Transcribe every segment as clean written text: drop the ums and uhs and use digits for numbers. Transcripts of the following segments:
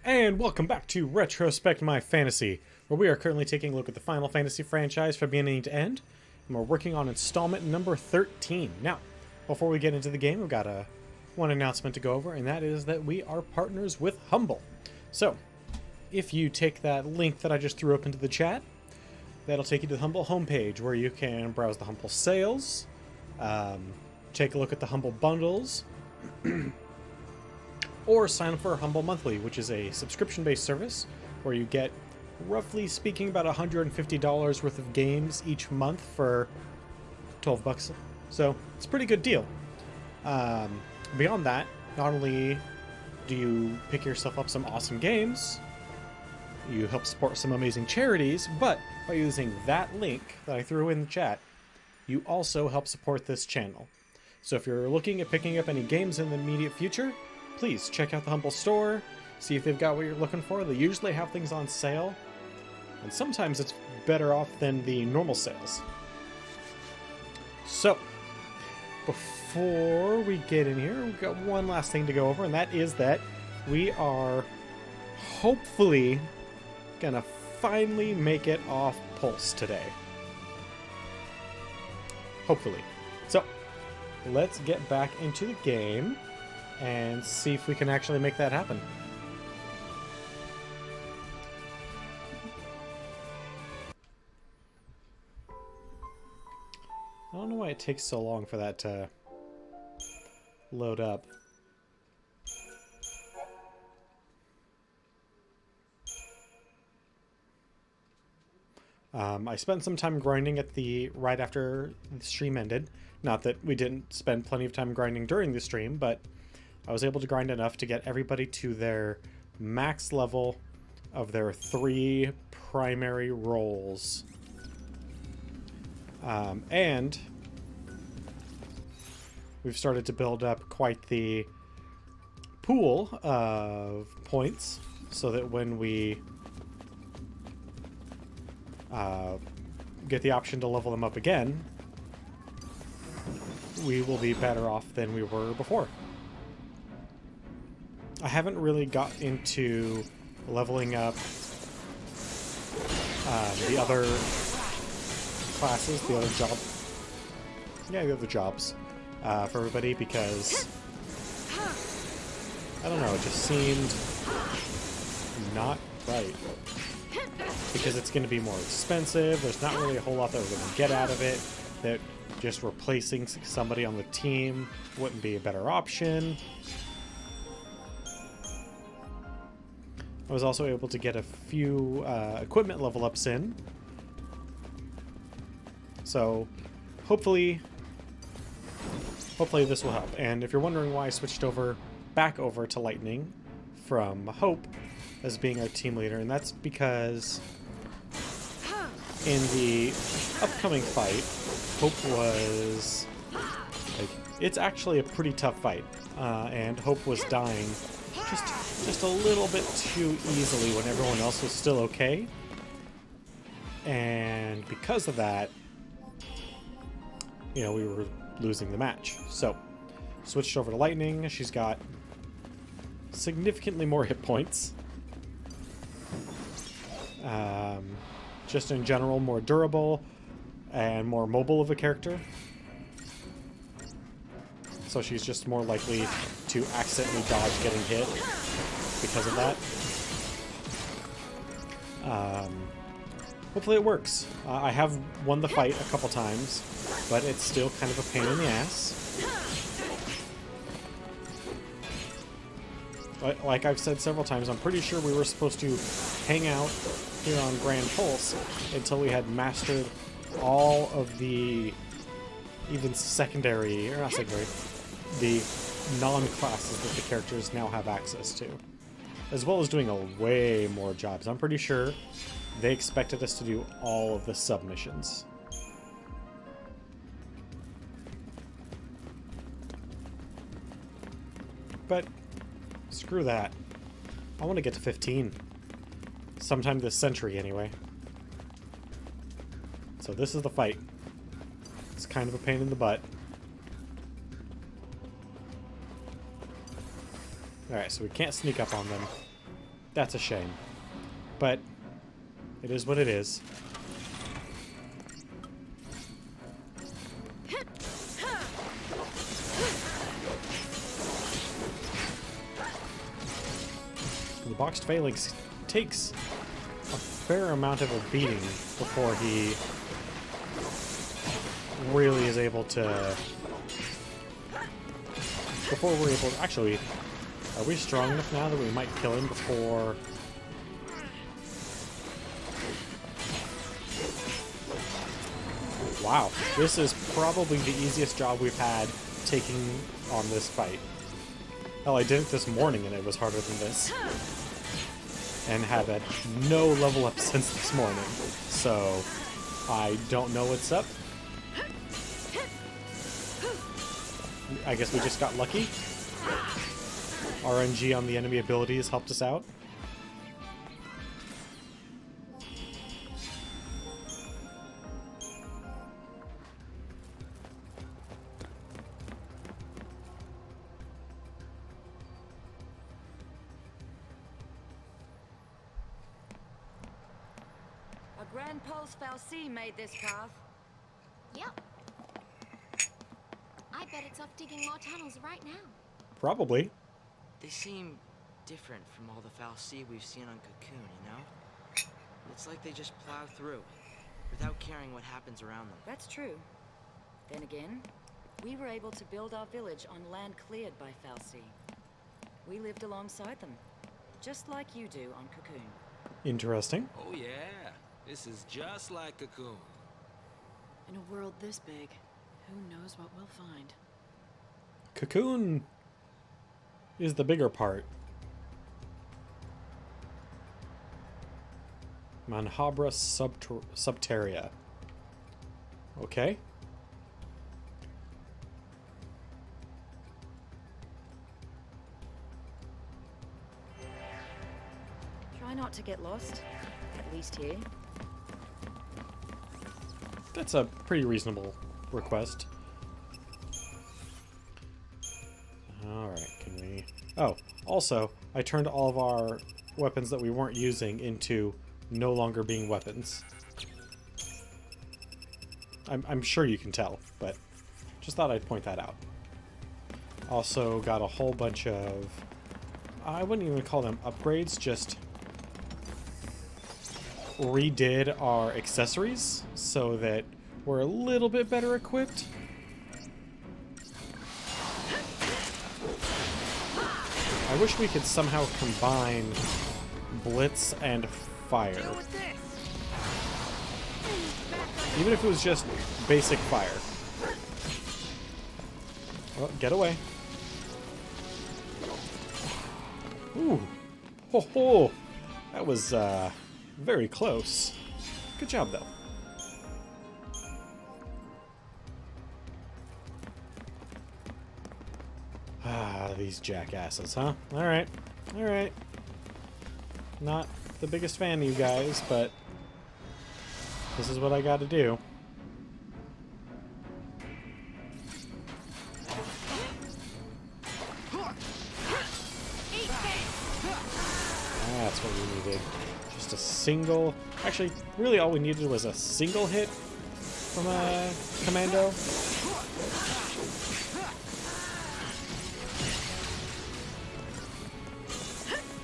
And welcome back to Retrospect My Fantasy, where we are currently taking a look at the Final Fantasy franchise from beginning to end, and we're working on installment number 13. Now, before we get into the game, we've got one announcement to go over, and that is that we are partners with Humble. So, if you take that link that I just threw up into the chat, that'll take you to the Humble homepage, where you can browse the Humble sales, take a look at the Humble bundles, or sign up for Humble Monthly, which is a subscription-based service where you get, roughly speaking, about $150 worth of games each month for 12 bucks. So it's a pretty good deal. Beyond that, not only do you pick yourself up some awesome games, you help support some amazing charities, but by using that link that I threw in the chat, you also help support this channel. So if you're looking at picking up any games in the immediate future, please check out the Humble store, see if they've got what you're looking for. They usually have things on sale, and sometimes it's better off than the normal sales. So, before we get in here, we've got one last thing to go over, and that is that we are hopefully gonna finally make it off Pulse today. Hopefully. So, let's get back into the game and see if we can actually make that happen. I don't know why it takes so long for that to load up. I spent some time grinding at right after the stream ended. Not that we didn't spend plenty of time grinding during the stream, but I was able to grind enough to get everybody to their max level of their 3 primary roles. And we've started to build up quite the pool of points so that when we get the option to level them up again, we will be better off than we were before. I haven't really got into leveling up the other classes, the other jobs for everybody, because I don't know, it just seemed not right. Because it's going to be more expensive, there's not really a whole lot that we're going to get out of it, that just replacing somebody on the team wouldn't be a better option. I was also able to get a few equipment level ups in. So hopefully this will help. And if you're wondering why I switched back over to Lightning from Hope as being our team leader, and that's because in the upcoming fight, Hope was it's actually a pretty tough fight, and Hope was dying just a little bit too easily when everyone else was still okay. And because of that, you know, we were losing the match. So, switched over to Lightning. She's got significantly more hit points. Just in general, more durable and more mobile of a character. So she's just more likely to accidentally dodge getting hit because of that. Hopefully it works. I have won the fight a couple times, but it's still kind of a pain in the ass. But like I've said several times, I'm pretty sure we were supposed to hang out here on Grand Pulse until we had mastered all of the even secondary, or not secondary, the non-classes that the characters now have access to, as well as doing a way more jobs. I'm pretty sure they expected us to do all of the submissions. But screw that. I want to get to 15. Sometime this century, anyway. So this is the fight. It's kind of a pain in the butt. Alright, so we can't sneak up on them. That's a shame. But it is what it is. The boxed phalanx takes a fair amount of a beating before he really is able to... Before we're able to... Actually, are we strong enough now that we might kill him before... Wow, this is probably the easiest job we've had taking on this fight. Hell, I did it this morning and it was harder than this. And have had no level up since this morning. So, I don't know what's up. I guess we just got lucky. RNG on the enemy abilities helped us out. A Grand Pulse Fal'Cie made this path. Yep. I bet it's off digging more tunnels right now. Probably. They seem different from all the Fal'Cie we've seen on Cocoon, you know? It's like they just plow through, without caring what happens around them. That's true. Then again, we were able to build our village on land cleared by Fal'Cie. We lived alongside them, just like you do on Cocoon. Interesting. Oh yeah, this is just like Cocoon. In a world this big, who knows what we'll find. Cocoon is the bigger part. Manhabra Subterria. Okay. Try not to get lost, at least here. That's a pretty reasonable request. Alright, can we... Oh, also, I turned all of our weapons that we weren't using into no longer being weapons. I'm sure you can tell, but just thought I'd point that out. Also got a whole bunch of... I wouldn't even call them upgrades, just redid our accessories so that we're a little bit better equipped. I wish we could somehow combine Blitz and Fire. Even if it was just basic fire. Well, get away. Ooh. Ho ho! That was, very close. Good job, though. Ah, these jackasses, huh? Alright. Alright. Not the biggest fan of you guys, but this is what I gotta do. That's what we needed. Just a single... Actually, really all we needed was a single hit from a commando.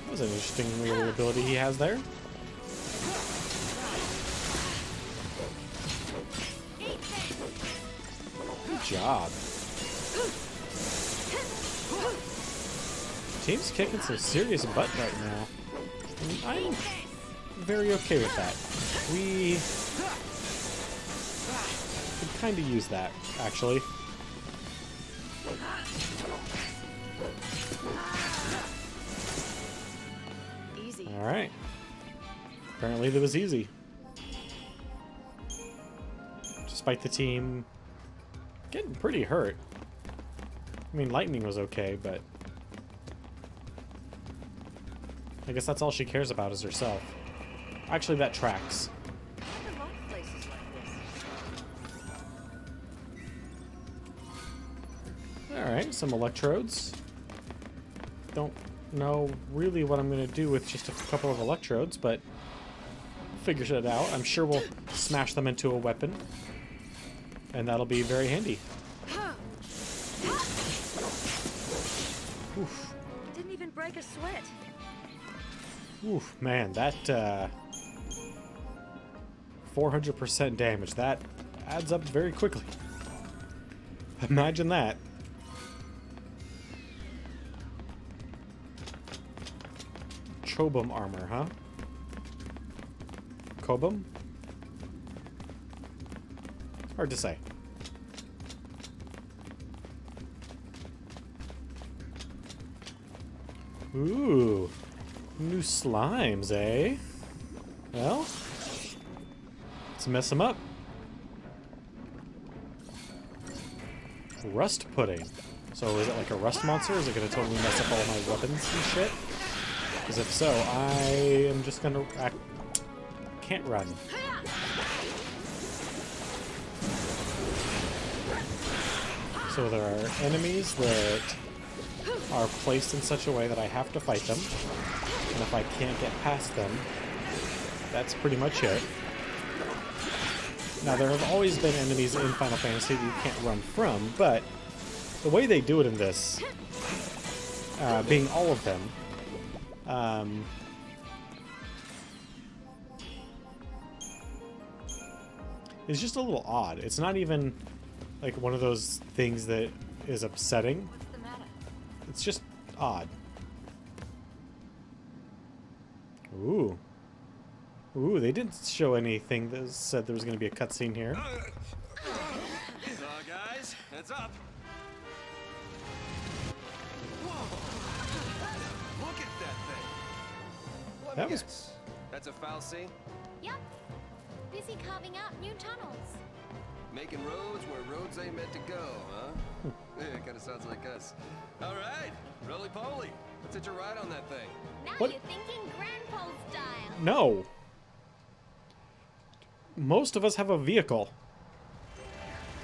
That was an interesting little ability he has there. Good job. Team's kicking some serious butt right now. And I'm very okay with that. We could kind of use that, actually. Easy. Alright. Apparently that was easy. Despite the team getting pretty hurt. I mean, Lightning was okay, but I guess that's all she cares about is herself. Actually, that tracks. There are a lot of places like this. Alright, some electrodes. Don't know really what I'm going to do with just a couple of electrodes, but figure it out. I'm sure we'll smash them into a weapon, and that'll be very handy. Oof. Didn't even break a sweat. Oof, man, that 400% damage, that adds up very quickly. Imagine that. Chobum armor, huh? Cobum? Hard to say. Ooh. New slimes, eh? Well, let's mess them up. Rust pudding. So is it like a rust monster? Is it going to totally mess up all my weapons and shit? Because if so, I am just going to... I can't run. So there are enemies that are placed in such a way that I have to fight them. And if I can't get past them, that's pretty much it. Now, there have always been enemies in Final Fantasy that you can't run from, but the way they do it in this, being all of them, is just a little odd. It's not even like one of those things that is upsetting. What's the matter? It's just odd. Ooh. Ooh, they didn't show anything that said there was going to be a cutscene here. So, guys, heads up. Whoa! Look at that thing. Let That me was- guess. That's a fal'Cie? Yep. Busy carving out new tunnels. Making roads where roads ain't meant to go, huh? Yeah, kind of sounds like us. All right, roly-poly. Let's hitch a ride on that thing. Now What? you're thinking grandpa style. No. Most of us have a vehicle.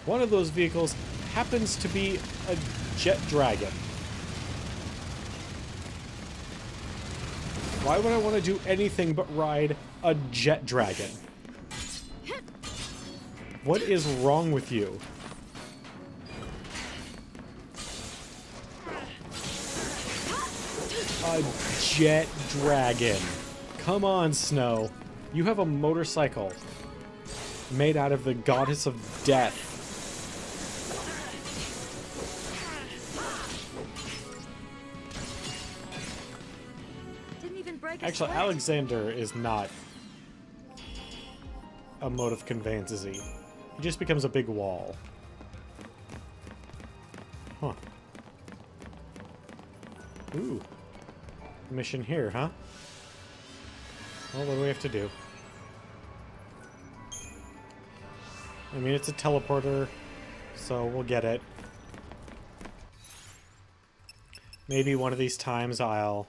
One of those vehicles happens to be a jet dragon. Why would I want to do anything but ride a jet dragon? What is wrong with you? A jet dragon. Come on, Snow. You have a motorcycle made out of the goddess of death. Didn't even break a Actually, sweat. Alexander is not a mode of conveyance, is he? He just becomes a big wall. Huh. Ooh. Mission here, huh? Well, what do we have to do? I mean, it's a teleporter, so we'll get it. Maybe one of these times I'll...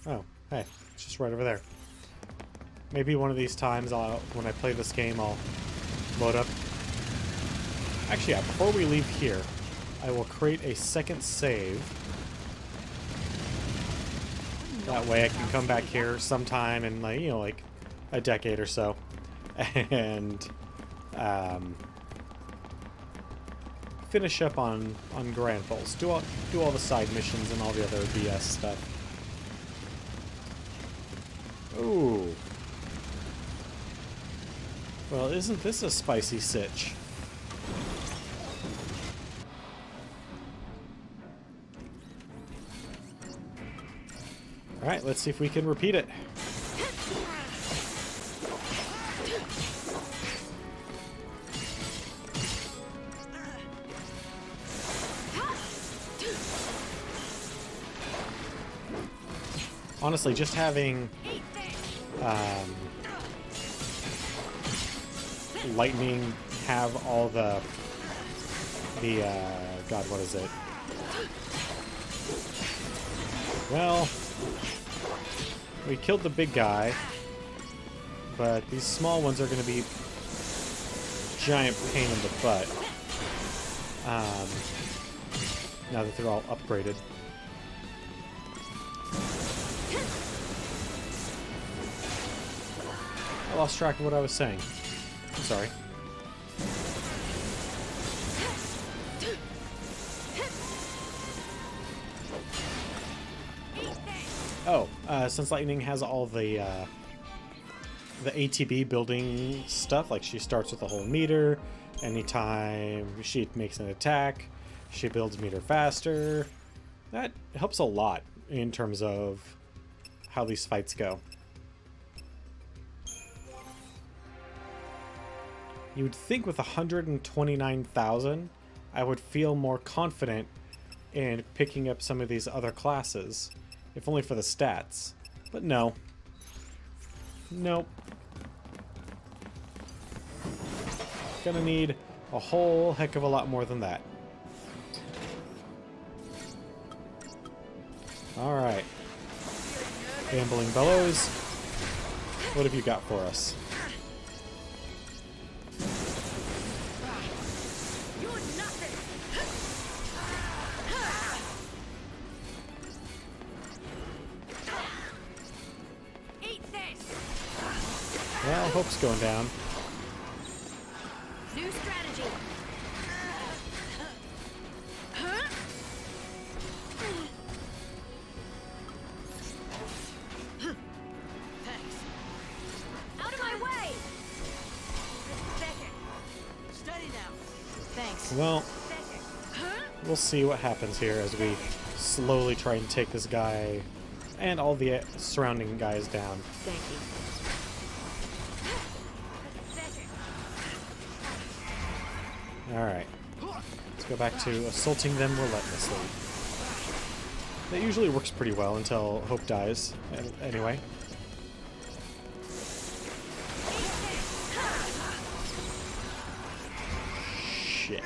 Oh, hey, it's just right over there. Maybe one of these times when I play this game, I'll load up. Actually, yeah, before we leave here, I will create a second save. That way I can come back here sometime in, like, you know, like a decade or so. And finish up on Grand Pulse. Do all the side missions and all the other BS stuff. Ooh. Well, isn't this a spicy sitch? Alright, let's see if we can repeat it. Honestly, just having lightning have all the God, what is it? Well, we killed the big guy, but these small ones are going to be giant pain in the butt. Now that they're all upgraded. I lost track of what I was saying. I'm sorry. Oh, since Lightning has all the ATB building stuff, like she starts with a whole meter. Anytime she makes an attack, she builds meter faster. That helps a lot in terms of how these fights go. You would think with 129,000, I would feel more confident in picking up some of these other classes, if only for the stats. But no. Nope. Gonna need a whole heck of a lot more than that. Alright. Gambling Bellows. What have you got for us? Well, Hope's going down. New strategy. Out of my way. Steady now. Thanks. Well, we'll see what happens here as we slowly try and take this guy and all the surrounding guys down. Thank you. Alright. Let's go back to assaulting them relentlessly. That usually works pretty well until Hope dies. Anyway. Shit.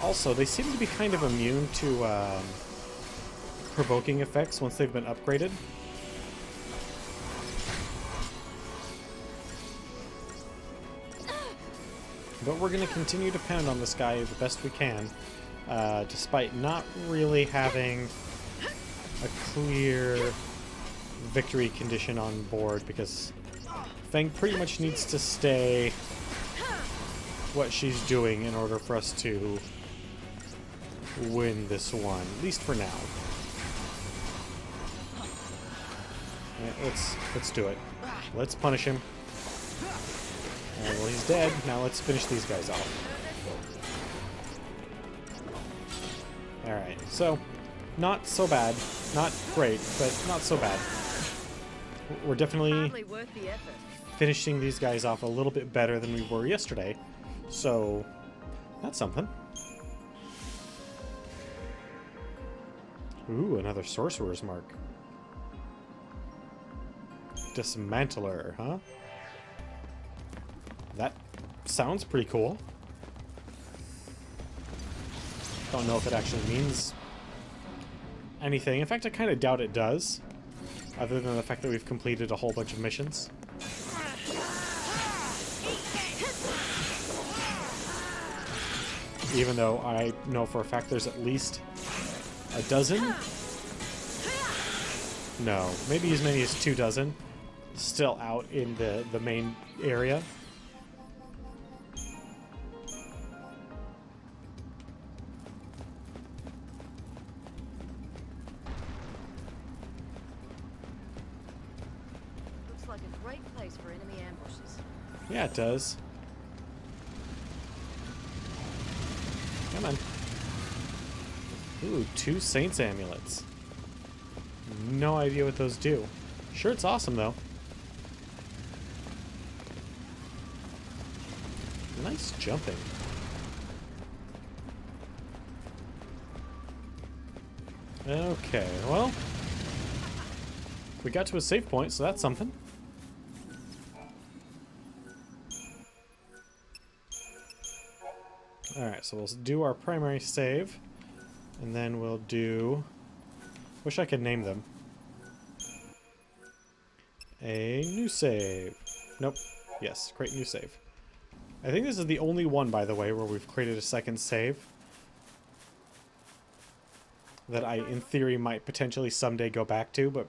Also, they seem to be kind of immune to provoking effects once they've been upgraded. But we're going to continue to pound on this guy the best we can, despite not really having a clear victory condition on board, because Feng pretty much needs to stay what she's doing in order for us to win this one, at least for now. Yeah, let's do it. Let's punish him. Well, he's dead. Now let's finish these guys off. Alright, so not so bad. Not great, but not so bad. We're definitely Hardly worth the effort. finishing these guys off a little bit better than we were yesterday. So that's something. Ooh, another sorcerer's mark. Dismantler, huh? That sounds pretty cool. Don't know if it actually means anything. In fact, I kind of doubt it does, other than the fact that we've completed a whole bunch of missions. Even though I know for a fact there's at least a dozen? No, maybe as many as 2 dozen still out in the main area. Looks like a great place for enemy ambushes. Yeah, it does. Come on. Ooh, 2 Saints amulets. No idea what those do. Sure, it's awesome though. Nice jumping. Okay, well, we got to a save point, so that's something. Alright, so we'll do our primary save, and then we'll do... Wish I could name them. A new save. Nope. Yes, create new save. I think this is the only one, by the way, where we've created a second save. That I, in theory, might potentially someday go back to, but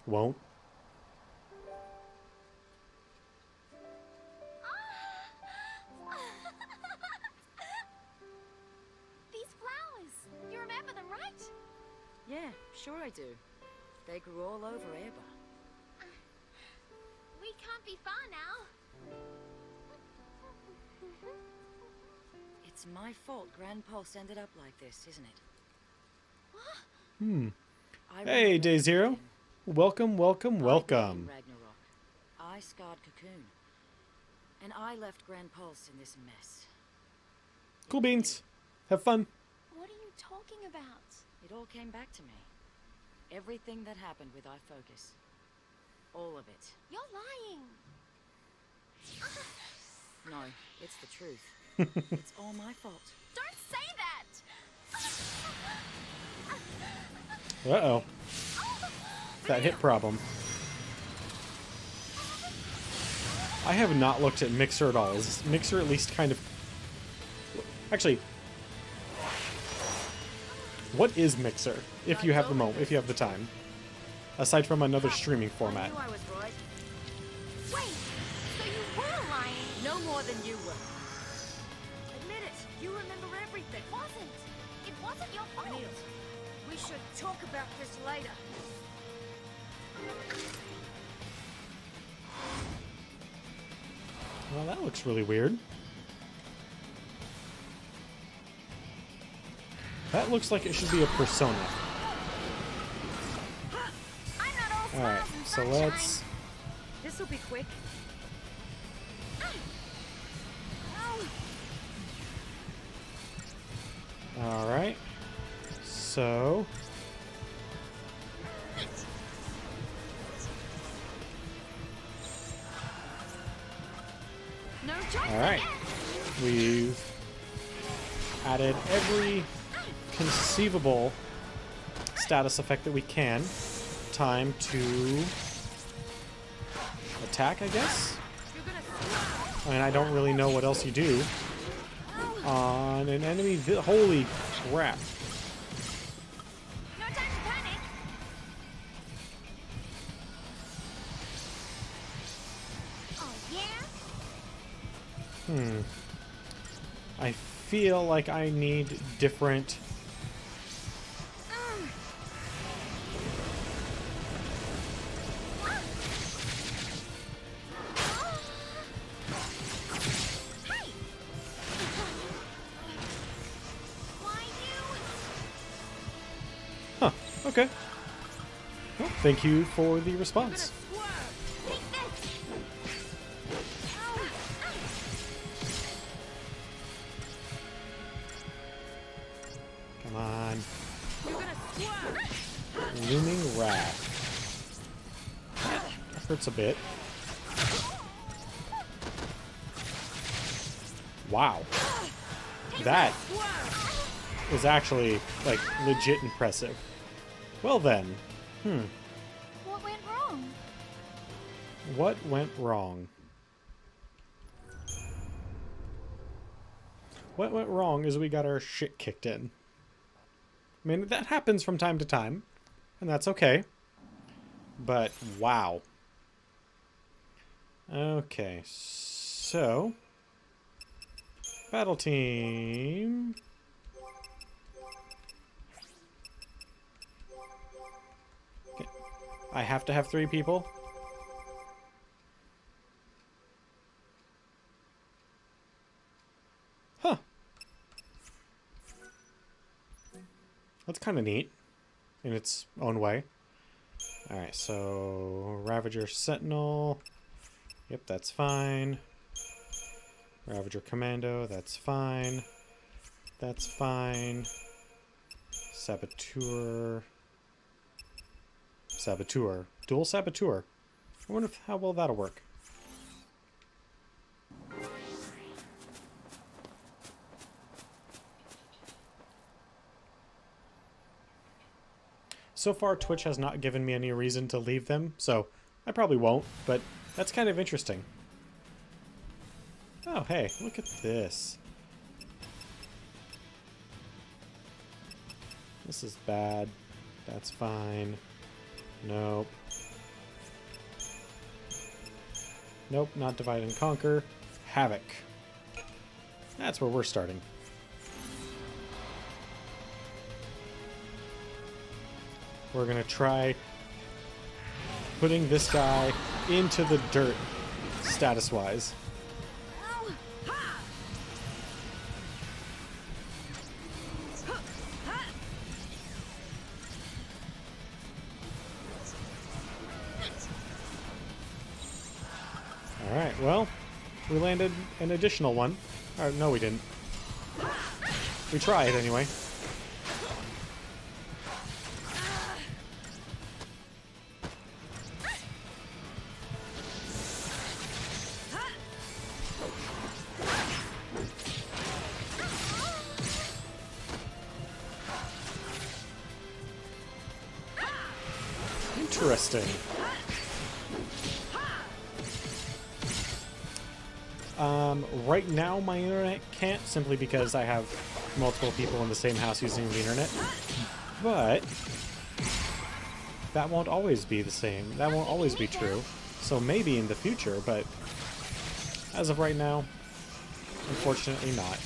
won't. These flowers. You remember them, right? Yeah, sure I do. They grew all over Eber. We can't be far now. It's my fault Grand Pulse ended up like this, isn't it? I Hey, remember Day Zero. everything. Welcome, welcome, I died welcome. in Ragnarok. I scarred Cocoon. And I left Grand Pulse in this mess. Cool beans. Have fun. What are you talking about? It all came back to me. Everything that happened with iFocus. All of it. You're lying. No, it's the truth. It's all my fault. Don't say that. Uh-oh. That hit problem. I have not looked at Mixer at all. Is Mixer at least kind of... Actually, what is Mixer? If you have the moment, if you have the time. Aside from another streaming format. I knew I was right. Wait, so you were lying. No more than you were. Admit it. You remember everything. It wasn't your fault. Nils, we should talk about this later. Well, that looks really weird. That looks like it should be a persona. I'm not all Alright, smiles and so sunshine. let's... This'll be quick. Alright. So... No choice. Alright. We've added every conceivable status effect that we can. Time to attack, I guess? I mean, I don't really know what else you do on an enemy. Holy crap. No time to panic. Oh yeah. I feel like I need different... Hey. Why you? Huh, okay. Well, thank you for the response. Take this. Come on. You're gonna swerve. Looming Wrath. That hurts a bit. Wow. That is actually, like, legit impressive. Well then. What went wrong? What went wrong? What went wrong is we got our shit kicked in. I mean, that happens from time to time, and that's okay. But, wow. Okay, so... Battle team... Okay. I have to have 3 people? Huh. That's kind of neat in its own way. Alright, so Ravager Sentinel. Yep, that's fine. Ravager Commando, that's fine. That's fine. Saboteur. Saboteur. Dual Saboteur. I wonder how well that'll work. So far, Twitch has not given me any reason to leave them, so I probably won't, but that's kind of interesting. Oh, hey, look at this. This is bad. That's fine. Nope. Nope, not divide and conquer. Havoc. That's where we're starting. We're gonna try putting this guy into the dirt, status-wise. Alright, well, we landed an additional one. Or, no, we didn't. We tried, anyway. Interesting. Right now my internet can't, simply because I have multiple people in the same house using the internet. But that won't always be the same. That won't always be true. So maybe in the future, but as of right now, unfortunately not.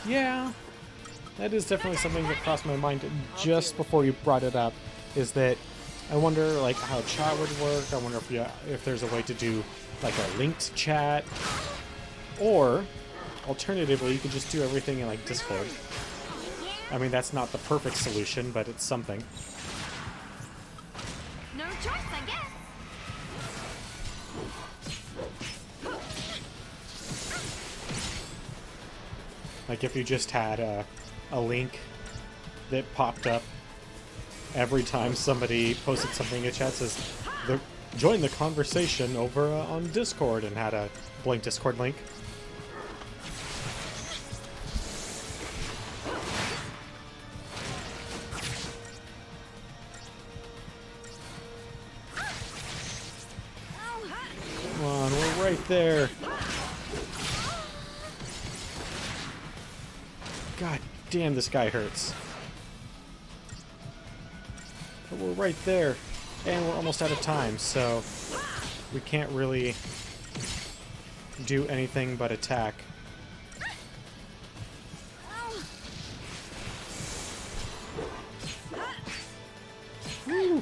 Yeah, that is definitely something that crossed my mind just before you brought it up, is that I wonder like how chat would work. I wonder if there's a way to do like a linked chat, or alternatively you could just do everything in like Discord. I mean, that's not the perfect solution, but it's something. No choice, I guess. Like if you just had a link that popped up every time somebody posted something in chat, says, join the conversation over on Discord, and had a blank Discord link. Come on, we're right there. God damn, this guy hurts. But we're right there, and we're almost out of time, so we can't really do anything but attack. Woo.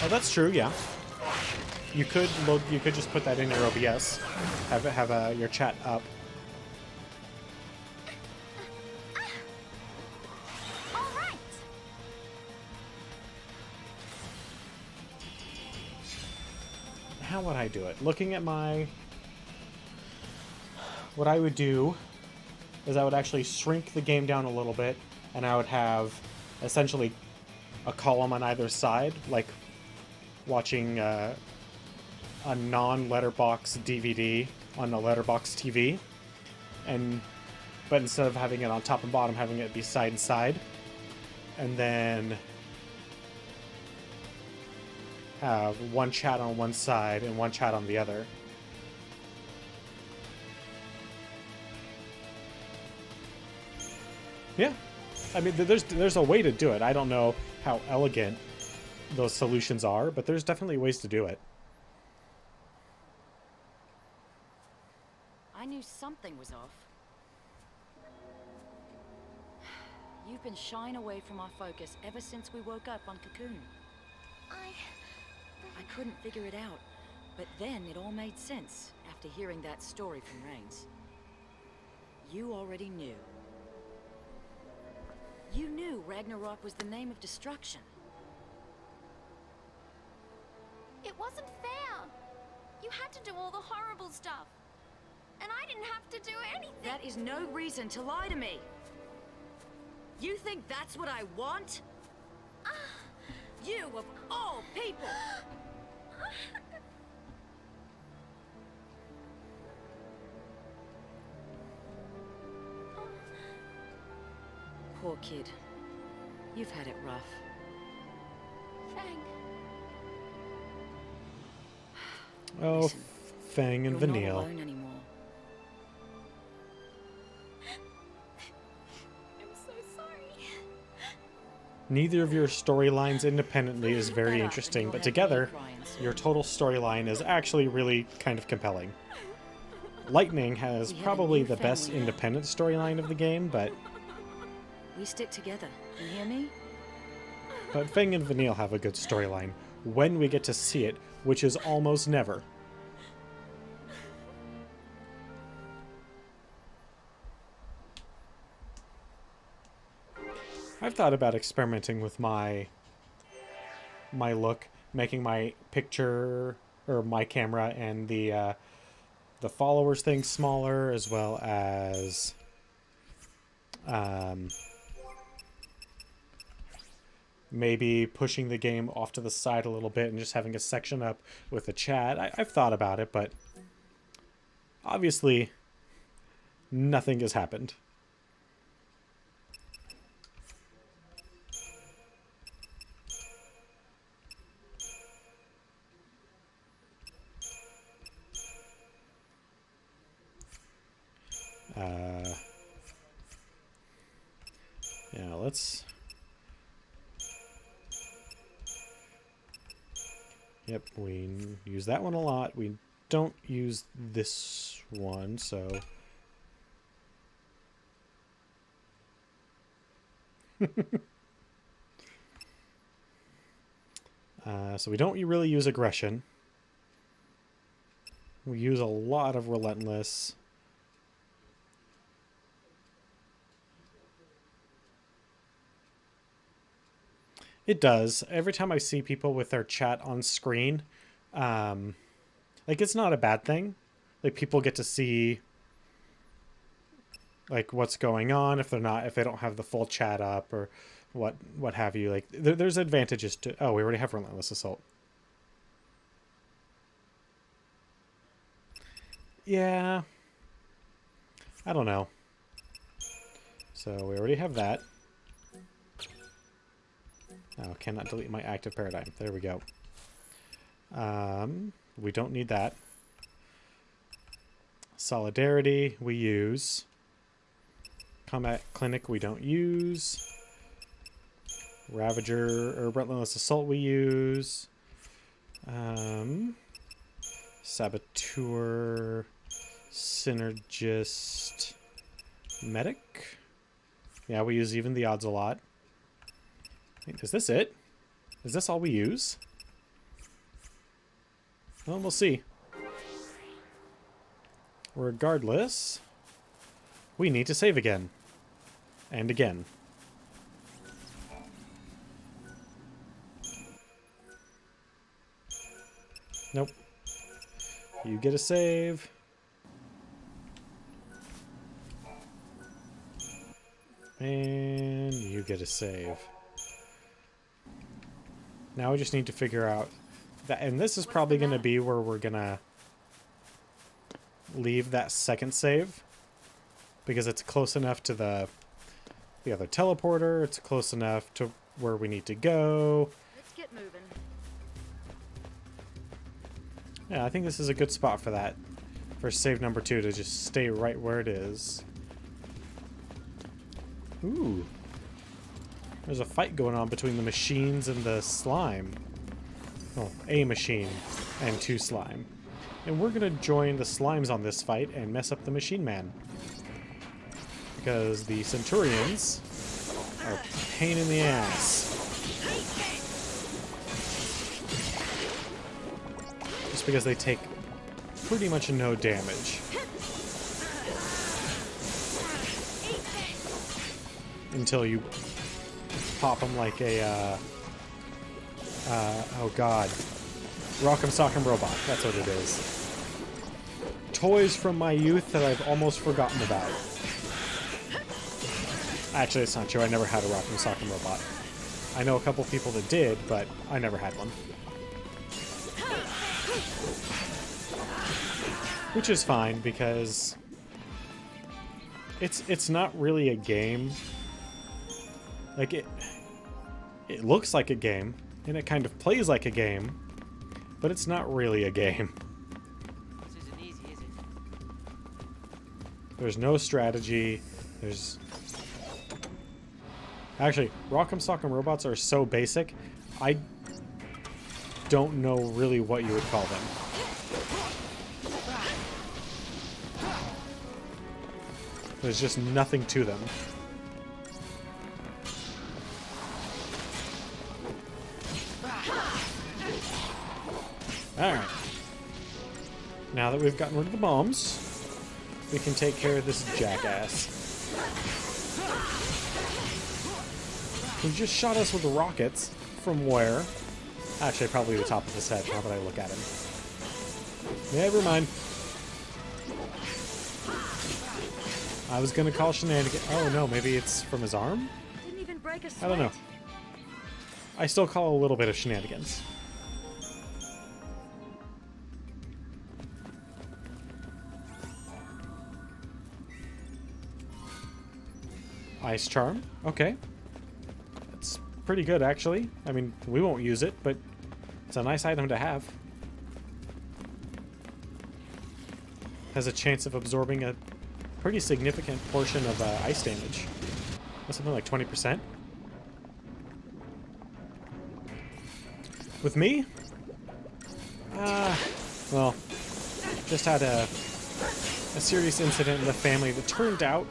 Oh, that's true, yeah. You could just put that in your OBS, have your chat up. All right. How would I do it? Looking at what I would do is I would actually shrink the game down a little bit, and I would have essentially a column on either side, like watching a non-letterbox DVD on a letterbox TV, but instead of having it on top and bottom, having it be side and side, and then have one chat on one side and one chat on the other. Yeah, I mean, there's a way to do it. I don't know how elegant those solutions are, but there's definitely ways to do it. I knew something was off. You've been shying away from our focus ever since we woke up on Cocoon. I couldn't figure it out, but then it all made sense after hearing that story from Rains. You already knew. You knew Ragnarok was the name of destruction. It wasn't fair. You had to do all the horrible stuff. And I didn't have to do anything. That is no reason to lie to me. You think that's what I want? You of all people! Poor kid. You've had it rough. Fang. Oh, Listen, Fang and you're not Vanille. alone anymore. I'm so sorry. Neither of your storylines independently is very Shut up, interesting, and but you'll have together, me crying soon. your total storyline is actually really kind of compelling. Lightning has We have a probably new the best family now. independent storyline of the game, but We stick together. You hear me? Fang and Vanille have a good storyline when we get to see it, which is almost never. I've thought about experimenting with my look, making my picture or my camera and the followers thing smaller, as well as maybe pushing the game off to the side a little bit and just having a section up with a chat. I've thought about it, but obviously nothing has happened. Yeah, let's... Yep, we use that one a lot. We don't use this one, so... so we don't really use aggression. We use a lot of relentless. It does. Every time I see people with their chat on screen, like, it's not a bad thing. Like, people get to see, like, what's going on if they don't have the full chat up or what have you. Like, there's advantages to... Oh, we already have Relentless Assault. Yeah. I don't know. So we already have that. Oh, cannot delete my active paradigm. There we go. We don't need that. Solidarity, we use. Combat Clinic, we don't use. Ravager, or Relentless Assault, we use. Saboteur, Synergist, Medic. Yeah, we use Even the Odds a lot. Is this it? Is this all we use? Well, we'll see. Regardless, we need to save again. And again. Nope. You get a save. And you get a save. Now we just need to figure out that, and this is probably going to be where we're going to leave that second save, because it's close enough to the other teleporter, it's close enough to where we need to go. Let's get moving. Yeah, I think this is a good spot for that. For save number 2 to just stay right where it is. Ooh. There's a fight going on between the machines and the slime. Oh, a machine and 2 slime. And we're gonna join the slimes on this fight and mess up the machine man. Because the Centurions are a pain in the ass. Just because they take pretty much no damage. Until you pop them like a, oh god. Rock'em Sock'em Robot, that's what it is. Toys from my youth that I've almost forgotten about. Actually, it's not true. I never had a Rock'em Sock'em Robot. I know a couple people that did, but I never had one. Which is fine, because it's not really a game. Like, it looks like a game, and it kind of plays like a game, but it's not really a game. This isn't easy, is it? There's no strategy. There's... Actually, Rock'em Sock'em Robots are so basic, I don't know really what you would call them. There's just nothing to them. Alright. Now that we've gotten rid of the bombs, we can take care of this jackass. He just shot us with the rockets. From where? Actually, probably the top of his head, now that I look at him. Never mind. I was gonna call shenanigans. Oh no, maybe it's from his arm? Didn't even break a sweat. I don't know. I still call a little bit of shenanigans. Ice Charm. Okay. That's pretty good, actually. I mean, we won't use it, but it's a nice item to have. Has a chance of absorbing a pretty significant portion of ice damage. Something like 20%. With me? Well, just had a serious incident in the family that turned out,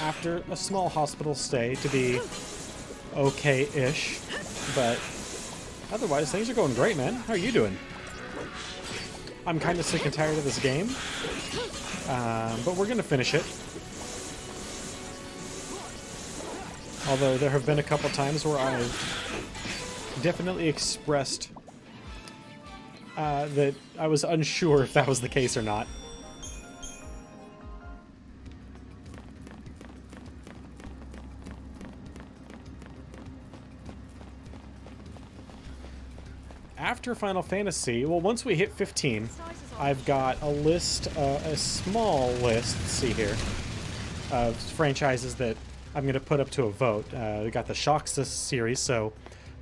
after a small hospital stay, to be okay-ish. But otherwise, things are going great, man. How are you doing? I'm kind of sick and tired of this game. But we're going to finish it. Although there have been a couple times where I've definitely expressed that I was unsure if that was the case or not. After Final Fantasy, well, once we hit 15, I've got a list, a small list, let's see here, of franchises that I'm going to put up to a vote. We got the Shocks series, so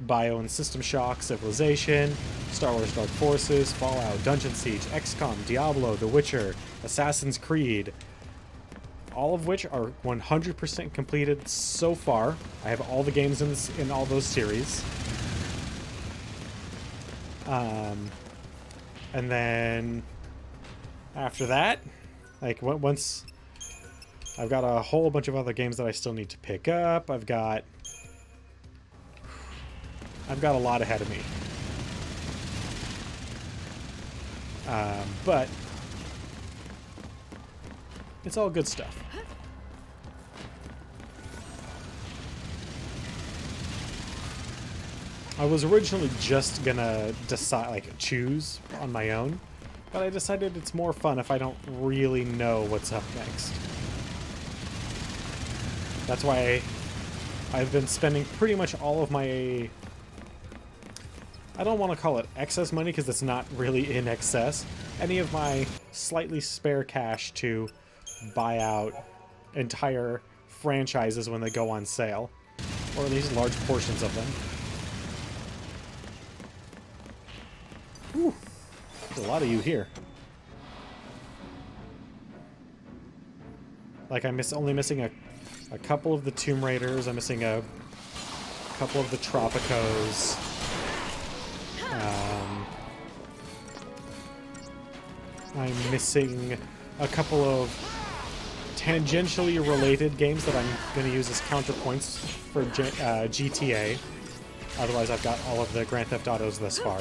Bio and System Shock, Civilization, Star Wars Dark Forces, Fallout, Dungeon Siege, XCOM, Diablo, The Witcher, Assassin's Creed, all of which are 100% completed so far. I have all the games in all those series. And then after that, like once I've got a whole bunch of other games that I still need to pick up. I've got a lot ahead of me. But it's all good stuff. I was originally just gonna decide, like, choose on my own, but I decided it's more fun if I don't really know what's up next. That's why I've been spending pretty much all of my... I don't want to call it excess money because it's not really in excess. Any of my slightly spare cash to buy out entire franchises when they go on sale, or at least large portions of them. Whew. There's a lot of you here. Like, I'm only missing a couple of the Tomb Raiders. I'm missing a couple of the Tropicos. I'm missing a couple of tangentially related games that I'm going to use as counterpoints for GTA. Otherwise, I've got all of the Grand Theft Autos thus far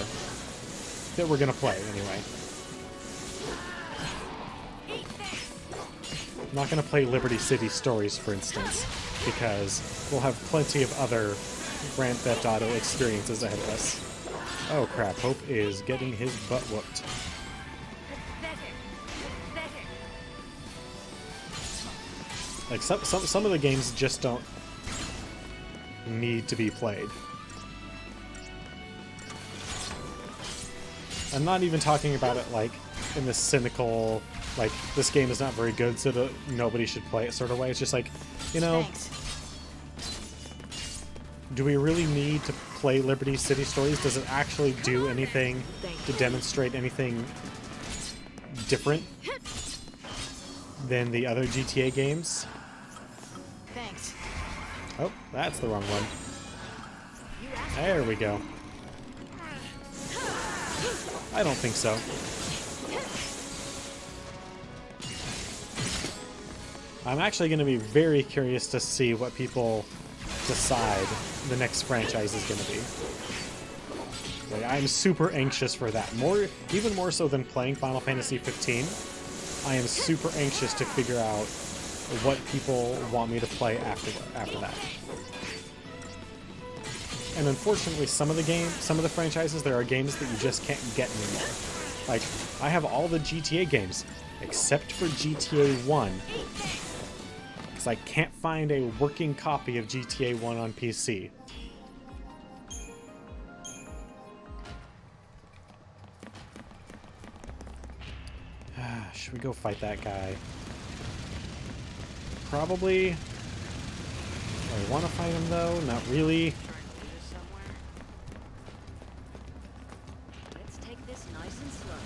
that we're going to play anyway. I'm not going to play Liberty City Stories, for instance, because we'll have plenty of other Grand Theft Auto experiences ahead of us. Oh crap, Hope is getting his butt whooped. Like some of the games just don't need to be played. I'm not even talking about it like in this cynical, like this game is not very good, so nobody should play it sort of way. It's just like, you know, Thanks. do we really need to play Liberty City Stories? Does it actually do anything to demonstrate anything different than the other GTA games? Thanks. Oh, that's the wrong one. There we go. I don't think so. I'm actually going to be very curious to see what people decide the next franchise is going to be. Like, I'm super anxious for that. Even more so than playing Final Fantasy 15. I am super anxious to figure out what people want me to play after that. And unfortunately, some of the franchises, there are games that you just can't get anymore. Like, I have all the GTA games, except for GTA 1. Because I can't find a working copy of GTA 1 on PC. Should we go fight that guy? Probably. Do I want to fight him, though? Not really. Let's take this nice and slow.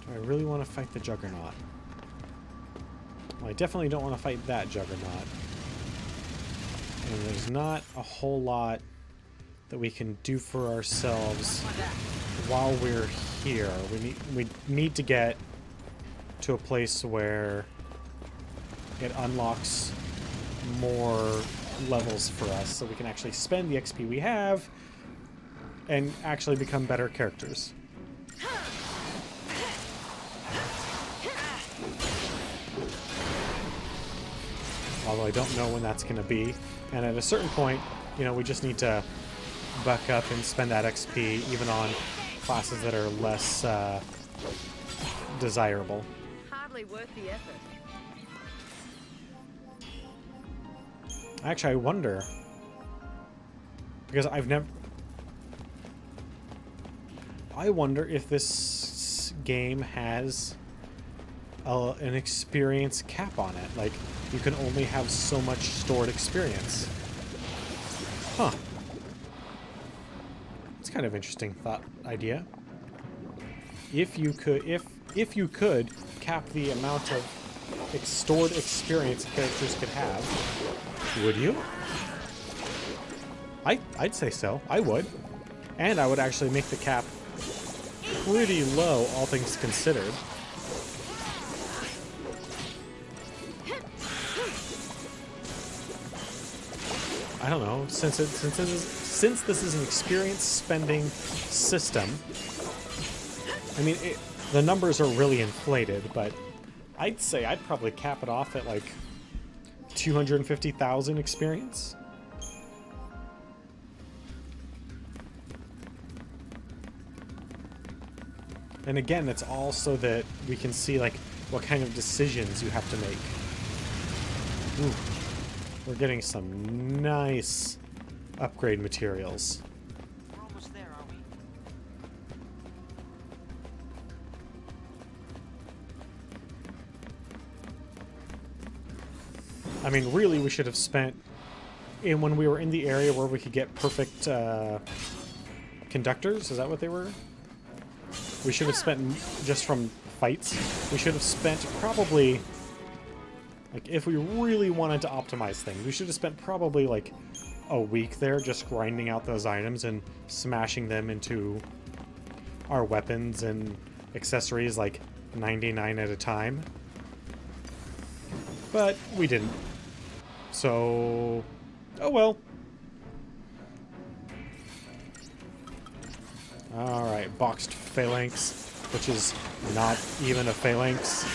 Do I really want to fight the Juggernaut? Well, I definitely don't want to fight that Juggernaut. And there's not a whole lot that we can do for ourselves while we're here. We need to get to a place where it unlocks more levels for us so we can actually spend the XP we have and actually become better characters. Although I don't know when that's going to be. And at a certain point, you know, we just need to buck up and spend that XP even on classes that are less desirable. Hardly worth the effort. Actually, I wonder, because I wonder if this game has an experience cap on it. Like, you can only have so much stored experience. Huh. It's kind of interesting thought idea. If you could cap the amount of stored experience characters could have, would you? I'd say so. I would. And I would actually make the cap pretty low, all things considered. I don't know, since this is an experience spending system, I mean, the numbers are really inflated, but I'd say I'd probably cap it off at like 250,000 experience. And again, it's all so that we can see like what kind of decisions you have to make. Ooh. We're getting some nice upgrade materials. We're almost there, are we? I mean, really, we should have spent when we were in the area where we could get perfect conductors. Is that what they were? We should have spent just from fights. We should have spent probably, like, if we really wanted to optimize things, we should have spent probably like a week there just grinding out those items and smashing them into our weapons and accessories like 99 at a time. But we didn't. So, oh well. Alright, boxed phalanx, which is not even a phalanx.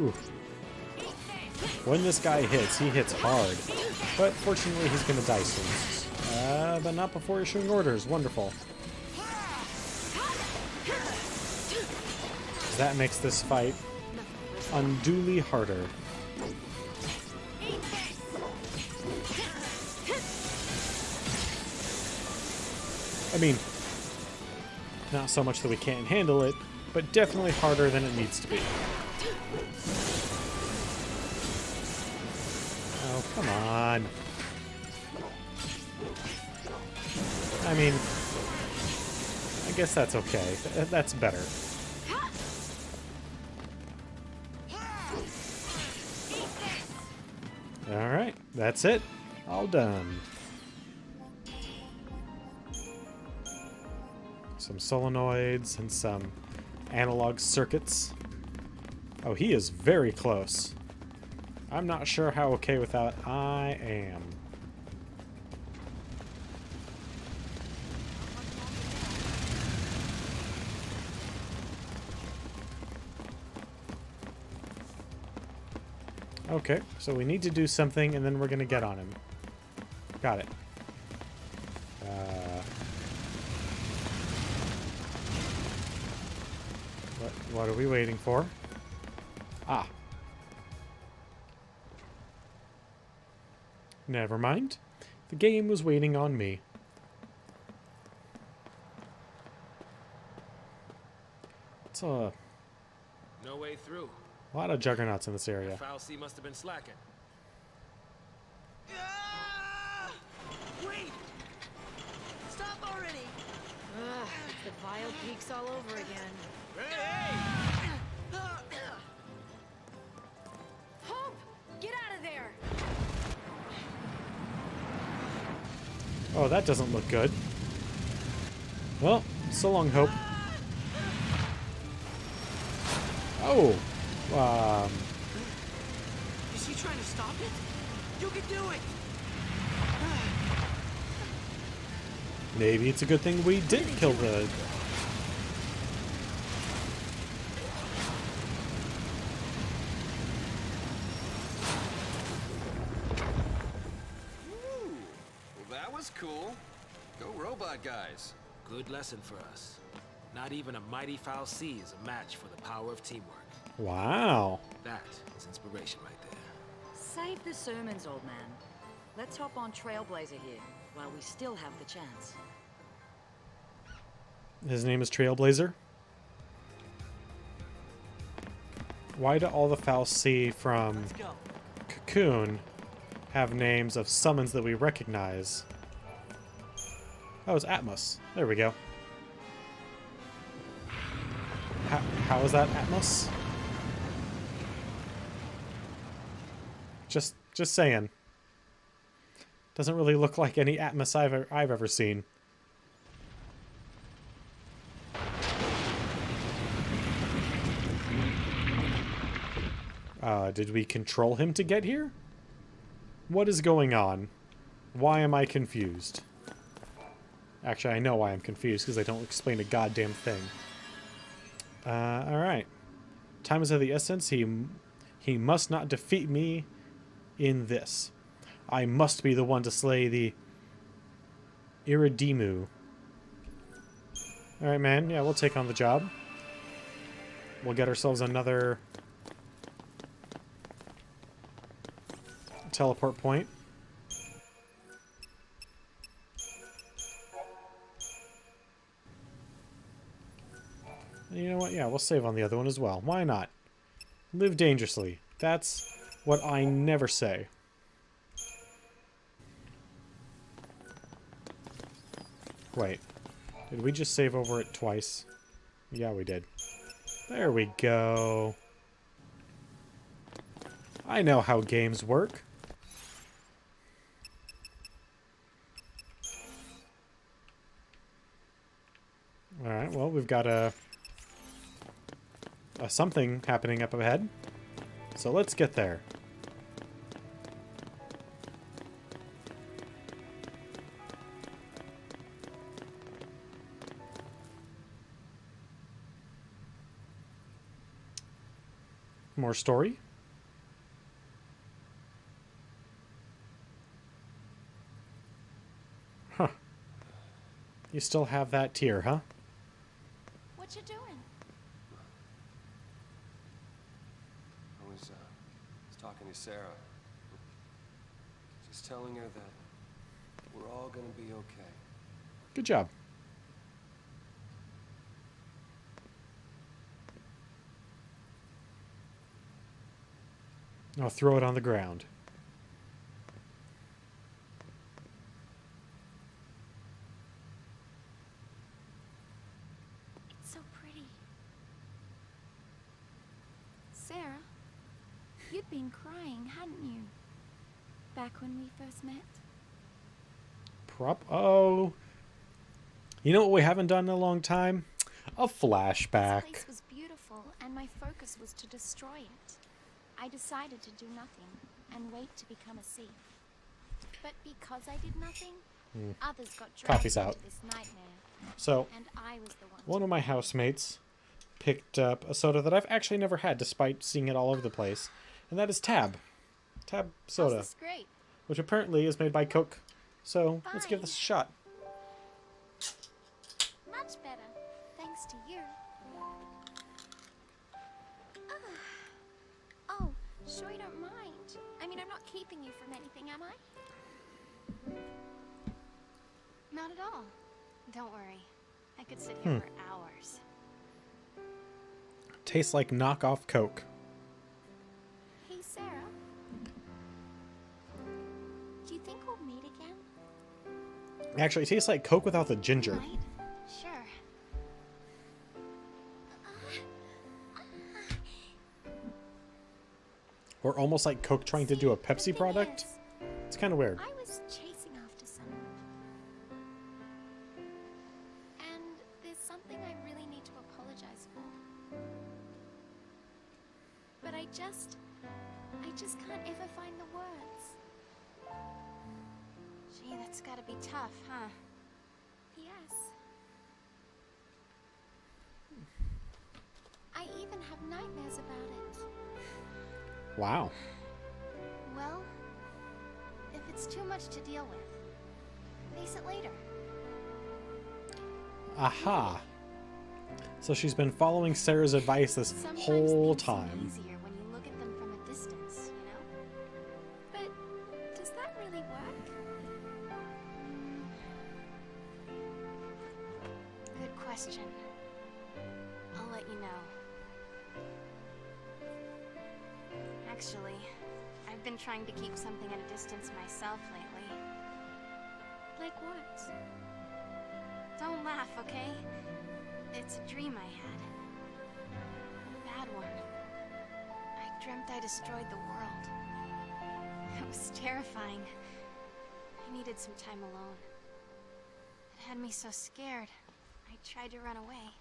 Ooh. When this guy hits, he hits hard. But fortunately, he's going to die soon. But not before issuing orders. Wonderful. That makes this fight unduly harder. I mean, not so much that we can't handle it, but definitely harder than it needs to be. Oh, come on. I mean, I guess that's okay. That's better. Alright, that's it. All done. Some solenoids and some analog circuits. Oh, he is very close. I'm not sure how okay with that I am. Okay, so we need to do something and then we're gonna get on him. Got it. What are we waiting for? Ah. Never mind. The game was waiting on me. It's a No way through. lot of juggernauts in this area. FF13 must have been slacking. Wait! Stop already! Ugh, it's the vile peaks all over again. Hope! Get out of there! Oh, that doesn't look good. Well, so long, Hope. Oh! Is he trying to stop it? You can do it! Maybe it's a good thing we did kill the... Ooh, well, that was cool. Go robot guys. Good lesson for us. Not even a mighty Foul C is a match for the power of teamwork. Wow. That is inspiration right there. Save the sermons, old man. Let's hop on Trailblazer here, while we still have the chance. His name is Trailblazer. Why do all the Foul C from Cocoon have names of summons that we recognize? Oh, it's Atmos. There we go. How is that Atmos? Just saying. Doesn't really look like any Atmos I've ever seen. Did we control him to get here? What is going on? Why am I confused? Actually, I know why I'm confused, because they don't explain a goddamn thing. Alright. Time is of the essence. He must not defeat me in this. I must be the one to slay the Iridimu. Alright, man. Yeah, we'll take on the job. We'll get ourselves another teleport point. You know what? Yeah, we'll save on the other one as well. Why not? Live dangerously. That's what I never say. Wait. Did we just save over it twice? Yeah, we did. There we go. I know how games work. Alright, well, we've got a something happening up ahead. So let's get there. More story. You still have that tear, huh? What you doing? I was talking to Sarah. Just telling her that we're all gonna be okay. Good job. Now throw it on the ground. It's so pretty. Sarah, you'd been crying, hadn't you? Back when we first met? Oh. You know what we haven't done in a long time? A This flashback. place was beautiful, and my focus was to destroy it. I decided to do nothing and wait to become a thief. But because I did nothing, others got dragged Coffee's into out. this nightmare, So, and I was the one of my housemates picked up a soda that I've actually never had, despite seeing it all over the place, and that is Tab. Tab soda, This is great. which apparently is made by Coke. So, let's give this a shot. Much better, thanks to you. Oh, sure you don't mind. I mean, I'm not keeping you from anything, am I? Not at all. Don't worry. I could sit here for hours. Tastes like knockoff Coke. Hey, Sarah. Do you think we'll meet again? Actually, it tastes like Coke without the ginger. Right? Sure. Or almost like Coke trying to do a Pepsi product. It's kind of weird. I was chasing after someone. And there's something I really need to apologize for. But I just can't ever find the words. Gee, that's gotta be tough, huh? Yes. I even have nightmares about it. Wow. Well, if it's too much to deal with, face it later. Aha. So she's been following Sarah's advice this Sometimes whole things seem time. easier when you look at them from a distance, you know? But does that really work? Good question. I'll let you know. Actually, I've been trying to keep something at a distance myself lately. Like what? Don't laugh, okay? It's a dream I had. A bad one. I dreamt I destroyed the world. It was terrifying. I needed some time alone. It had me so scared, I tried to run away.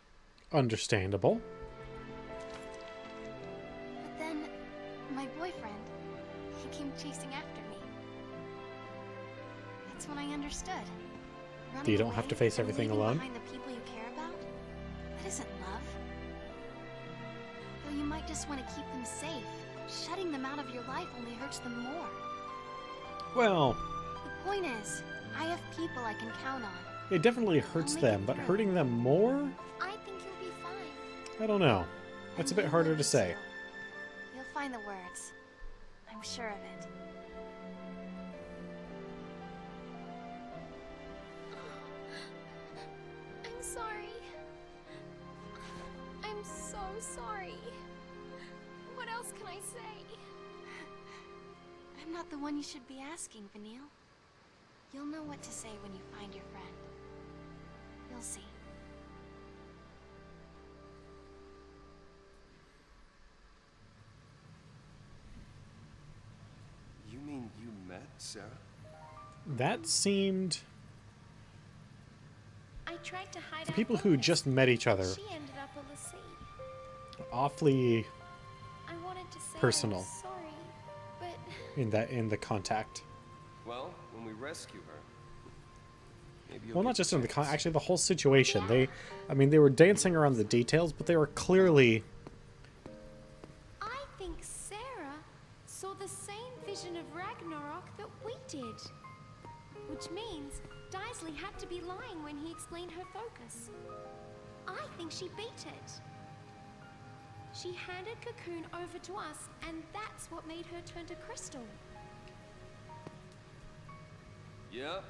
Understandable. But then, my boyfriend, he came chasing after me. That's when I understood. Running You don't have to away face and everything leaving alone. behind the people you care about? That isn't love. Though you might just want to keep them safe. Shutting them out of your life only hurts them more. Well, The point is, I have people I can count on. it definitely hurts make them, it but through. hurting them more? I think you'll be fine. I don't know. That's a And bit you harder will to be say. too. You'll find the words. I'm sure of it. I'm sorry. I'm so sorry. What else can I say? I'm not the one you should be asking, Vanille. You'll know what to say when you find your friend. You'll see. You mean you met Sarah? That seemed... I tried to hide For our people who bonus, just met each but other, she ended up on the sea. awfully I wanted to say personal. I'm sorry, but in the contact. Well, when we rescue her, maybe you'll Well, get not just in the chance. actually the whole situation. I mean, they were dancing around the details, but they were clearly... I think Sarah saw the same vision of Ragnarok that we did. which means Daisley had to be lying when he explained her focus. I think she beat it. She handed Cocoon over to us, and that's what made her turn to Crystal. Yep.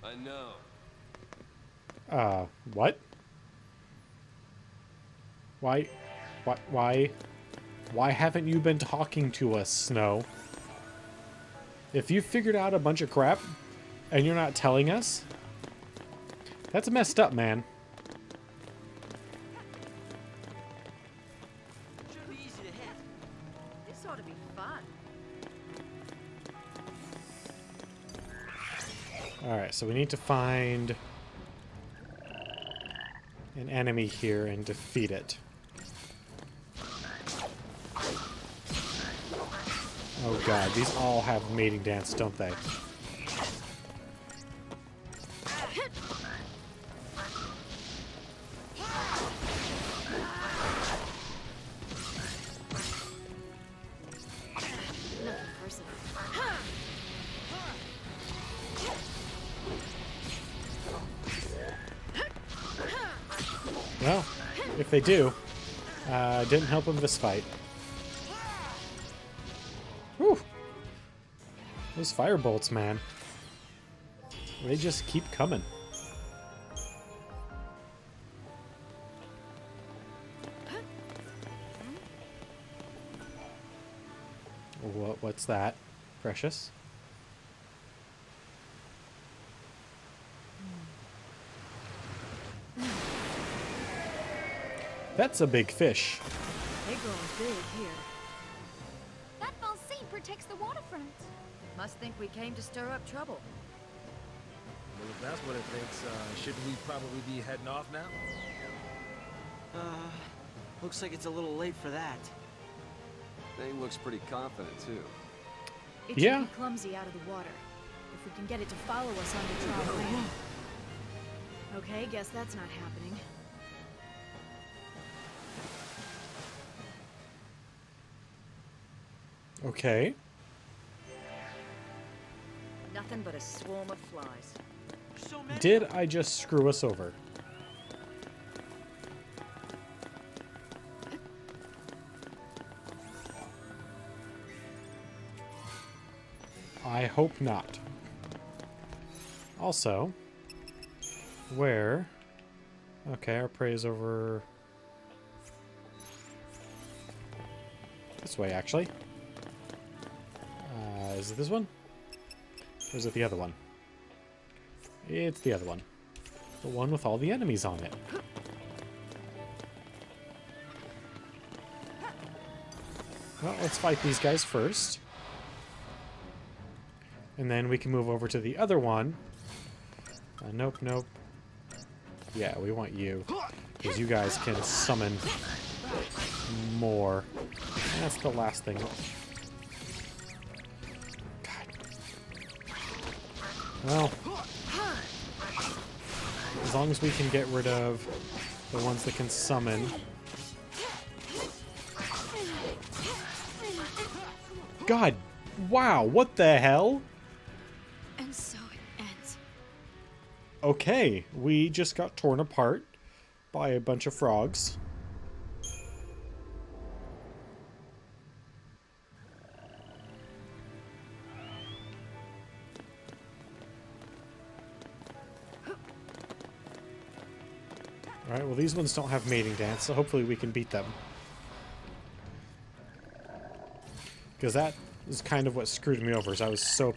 I know. What? Why haven't you been talking to us, Snow? If you figured out a bunch of crap and you're not telling us, that's messed up, man. Should be easy to hit. This ought to be fun. Alright, so we need to find an enemy here and defeat it. Oh god, these all have mating dance, don't they? Nothing personal. Well, if they do, didn't help them this fight. Whew. Those fire bolts, man. They just keep coming. What's that? Precious? That's a big fish. They growing big here. That Valsea protects the waterfront. Must think we came to stir up trouble. Well, if that's what it thinks, shouldn't we probably be heading off now? Looks like it's a little late for that. Thing looks pretty confident, too. It Yeah. should be clumsy out of the water. If we can get it to follow us on the dry land. Okay, guess that's not happening. Okay. Nothing but a swarm of flies. So many. Did I just screw us over? I hope not. Also, where... Okay, our prey is over... this way, actually. Is it this one? Or is it the other one? It's the other one. The one with all the enemies on it. Well, let's fight these guys first. And then we can move over to the other one. Nope, nope. Yeah, we want you. Because you guys can summon more. And that's the last thing. God. Well, as long as we can get rid of the ones that can summon. God, wow, what the hell? And so it ends. Okay, we just got torn apart by a bunch of frogs. Alright, well these ones don't have mating dance, so hopefully we can beat them. Because that is kind of what screwed me over, is I was so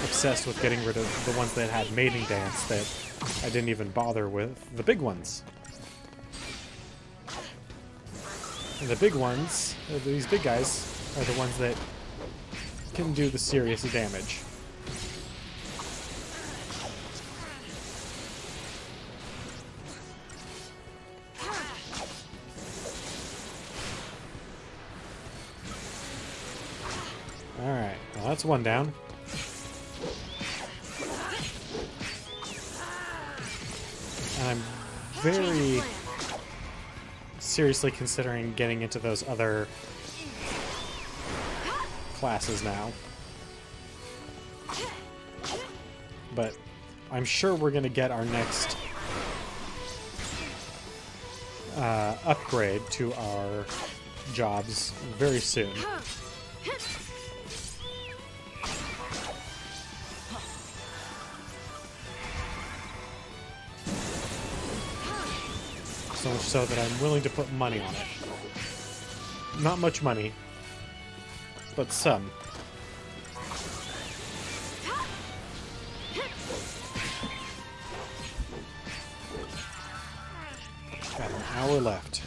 obsessed with getting rid of the ones that had mating dance that I didn't even bother with the big ones. And the big ones, these big guys, are the ones that can do the serious damage. Alright, well that's one down. And I'm very seriously considering getting into those other classes now. But I'm sure we're going to get our next upgrade to our jobs very soon. So much so that I'm willing to put money on it. Not much money, but some. Got an hour left.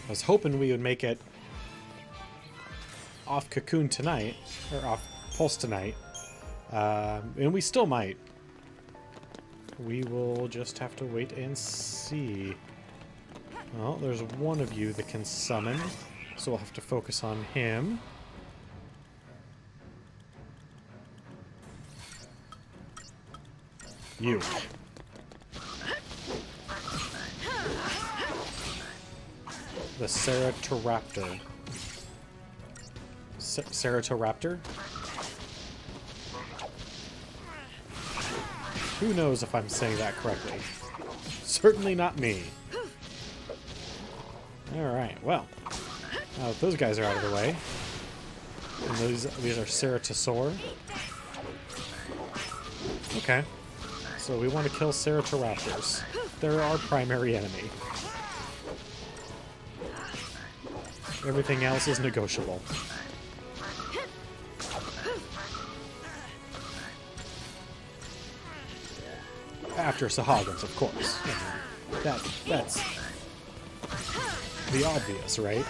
I was hoping we would make it off Cocoon tonight, or off Pulse tonight, and we still might. We will just have to wait and see. Well, there's one of you that can summon, so we'll have to focus on him. You. The Ceratoraptor. Ceratoraptor? Who knows if I'm saying that correctly? Certainly not me. Alright, well. Now that those guys are out of the way. And these are Ceratosaur. Okay. So we want to kill Ceratoraptors. They're our primary enemy. Everything else is negotiable. After Sahagins, of course. That's the obvious, right?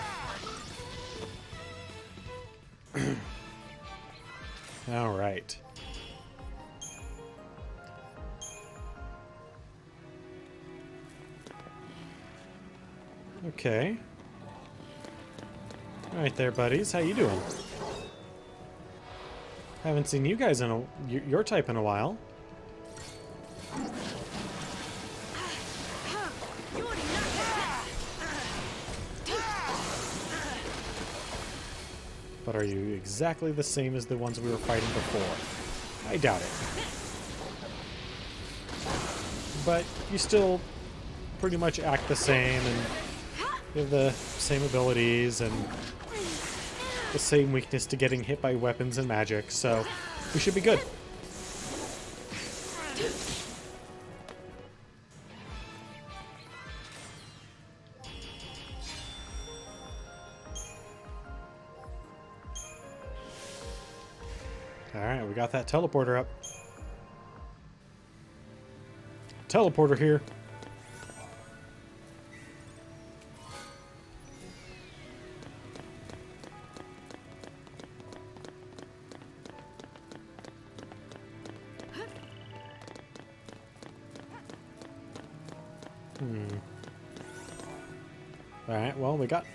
All right. Okay. All right there, buddies. How you doing? Haven't seen you guys in your type in a while. But are you exactly the same as the ones we were fighting before? I doubt it. But you still pretty much act the same, and you have the same abilities and the same weakness to getting hit by weapons and magic, so we should be good. Alright, we got that teleporter up. Teleporter here. Alright, well, we got...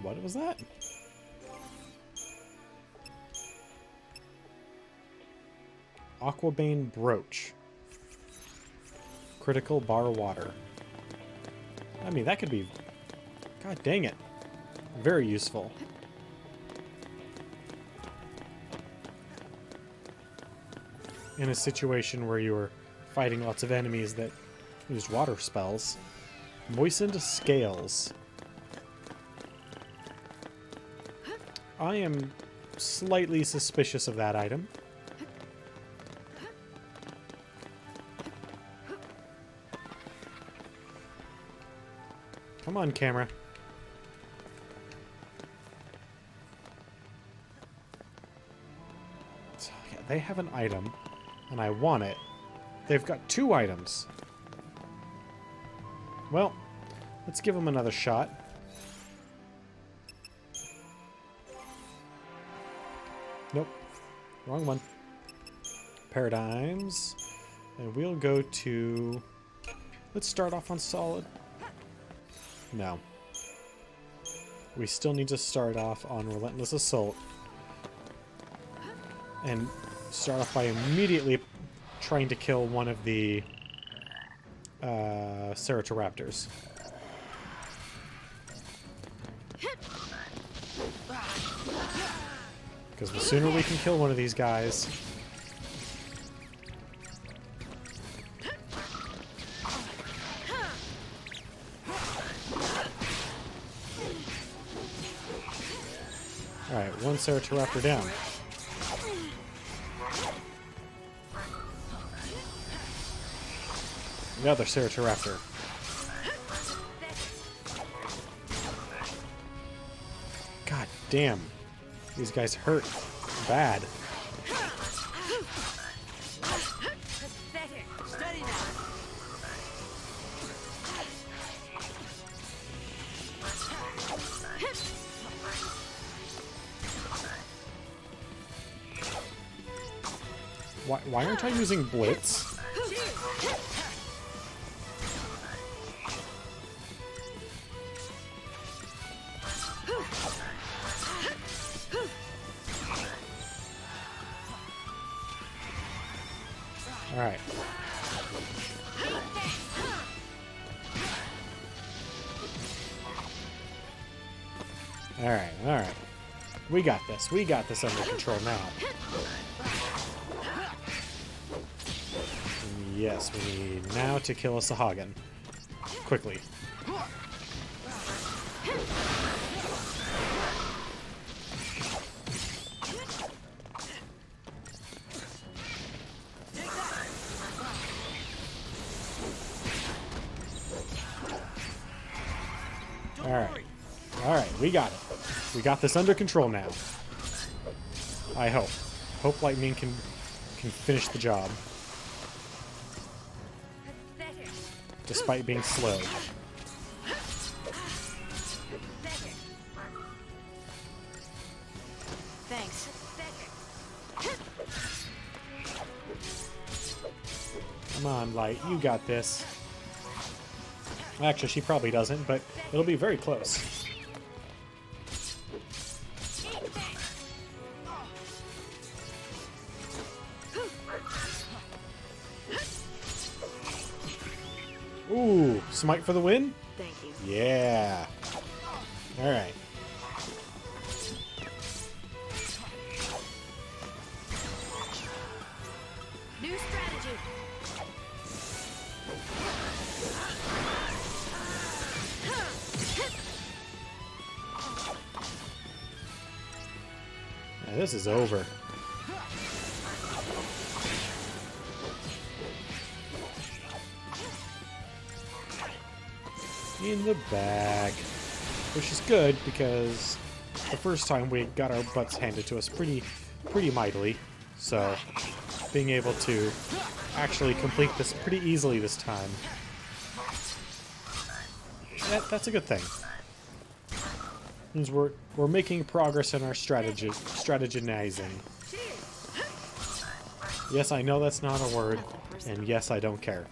What was that? Aquabane Brooch. Critical bar water. I mean, that could be... God dang it. Very useful. In a situation where you were fighting lots of enemies that used water spells. Moistened scales. I am slightly suspicious of that item. Come on, camera. So, yeah, they have an item, and I want it. They've got 2 items. Well, let's give them another shot. Nope. Wrong one. Paradigms. And we'll go to... Let's start off on solid. No. We still need to start off on Relentless Assault. And start off by immediately trying to kill one of the Ceratoraptors. Because the sooner we can kill one of these guys... Alright, one Ceratopraptor down. The other Ceratopraptor. God damn. These guys hurt bad. Steady now. Why aren't I using Blitz? Alright. Alright, alright. We got this. We got this under control now. Yes, we need now to kill a Sahagin. Quickly. Alright. Alright, we got it. We got this under control now. I hope. Hope Lightning can finish the job. Despite being slow. Thanks. Come on, Light, you got this. Actually, she probably doesn't, but it'll be very close. Ooh, smite for the win? Thank you. Yeah. Alright. New strategy. Now, this is over. In the bag. Which is good because the first time we got our butts handed to us pretty mightily. So being able to actually complete this pretty easily this time. That's a good thing. Means we're making progress in our strategizing. Yes, I know that's not a word, and yes, I don't care.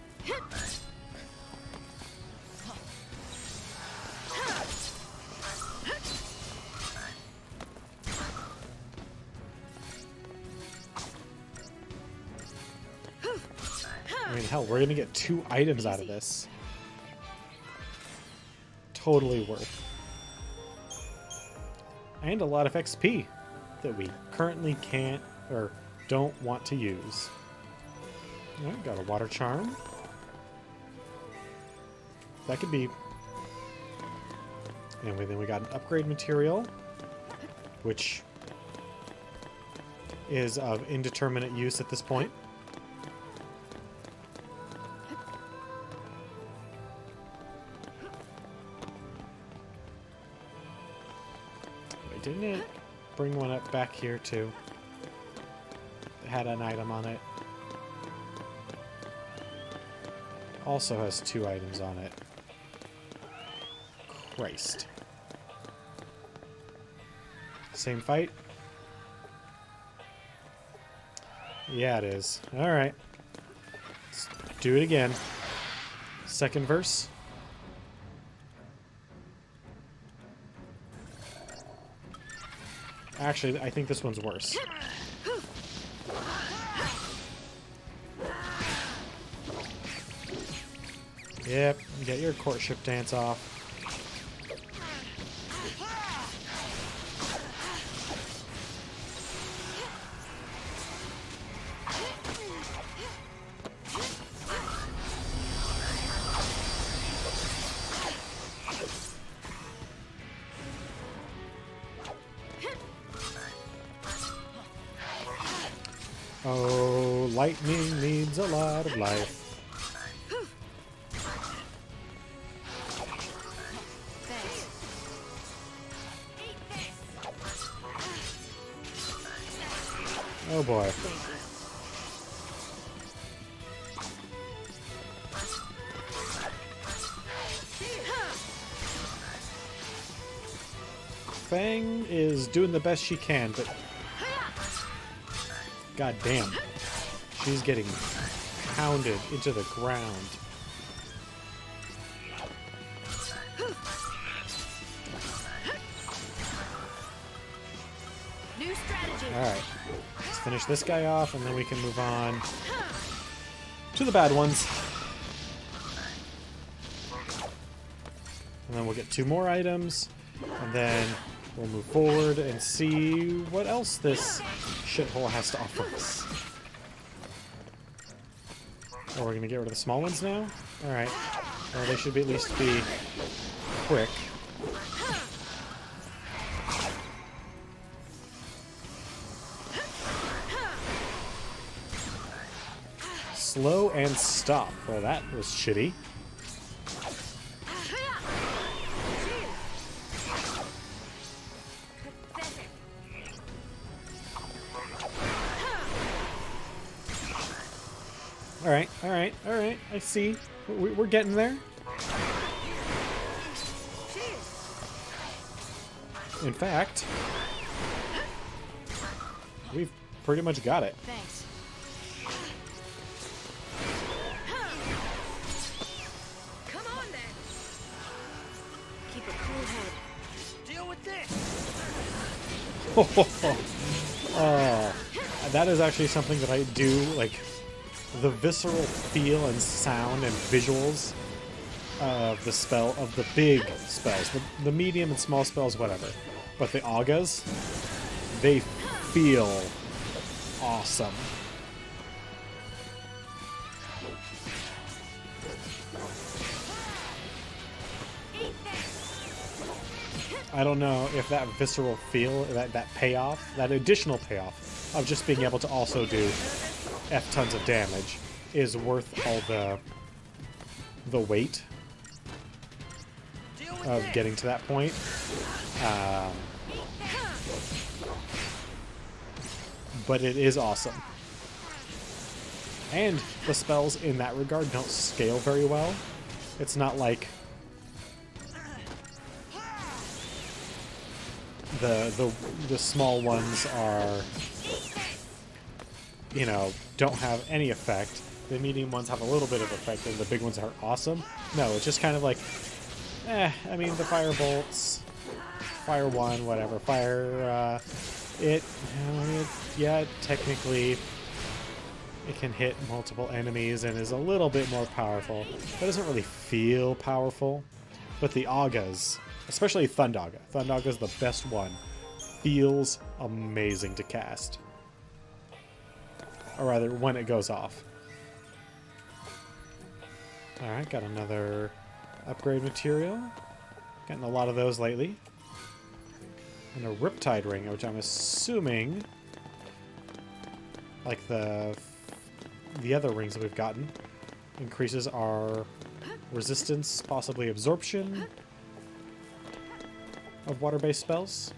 I mean, hell, we're gonna get 2 items out of this. Totally worth. And a lot of XP that we currently can't or don't want to use. Alright, got a water charm. That could be. And then we got an upgrade material, which is of indeterminate use at this point. Didn't it bring one up back here too? It had an item on it. Also has 2 items on it. Christ. Same fight? Yeah, it is. Alright. Let's do it again. Second verse. Actually, I think this one's worse. Yep, get your courtship dance off. Oh, lightning needs a lot of life. Thanks. Oh boy. Fang is doing the best she can, but god damn, she's getting pounded into the ground. New strategy. Alright, let's finish this guy off and then we can move on to the bad ones. And then we'll get 2 more items, and then we'll move forward and see what else this shithole has to offer us. Oh, we're gonna get rid of the small ones now? Alright. Well, they should at least be quick. Slow and stop. Well, that was shitty. Alright, alright, alright. I see. We're getting there. In fact, we've pretty much got it. Thanks. Come on then. Keep a cool head. Deal with this! Oh, that is actually something that I do, like, the visceral feel and sound and visuals of the spell, of the big spells, the medium and small spells, whatever. But the Agas, they feel awesome. I don't know if that visceral feel, that payoff, that additional payoff of just being able to also do F tons of damage is worth all the weight of getting to that point. But it is awesome. And the spells in that regard don't scale very well. It's not like the small ones are, you know, don't have any effect. The medium ones have a little bit of effect, and the big ones are awesome. No, it's just kind of like, I mean, the fire bolts, fire one, whatever, fire, yeah, technically, it can hit multiple enemies and is a little bit more powerful, but doesn't really feel powerful. But the Agas, especially Thundaga. Thundaga's the best one. Feels amazing to cast. Or rather, when it goes off. Alright, got another upgrade material. Getting a lot of those lately. And a Riptide Ring, which I'm assuming, like the other rings that we've gotten, increases our resistance, possibly absorption of water-based spells.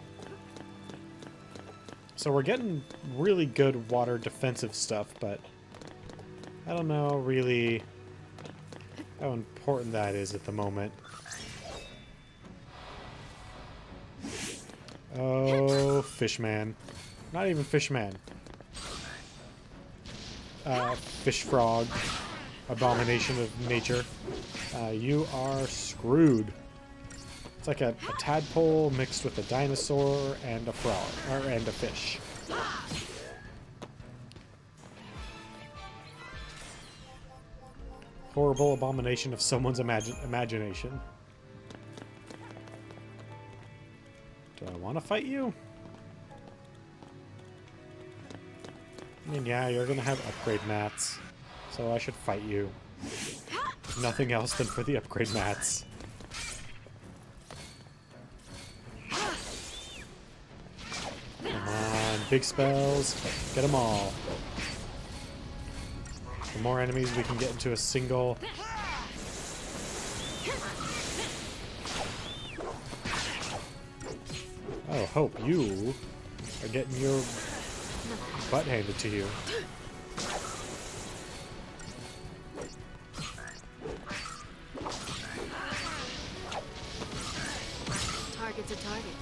So we're getting really good water defensive stuff, but I don't know really how important that is at the moment. Oh, Fishman. Not even Fishman. Fish Frog. Abomination of nature. You are screwed. It's like a tadpole mixed with a dinosaur and a frog, and a fish. Horrible abomination of someone's imagination. Do I want to fight you? I mean, yeah, you're gonna have upgrade mats, so I should fight you. If nothing else than for the upgrade mats. Come on, big spells, get them all. The more enemies we can get into a single... Oh, hope you are getting your butt handed to you. Target's a target.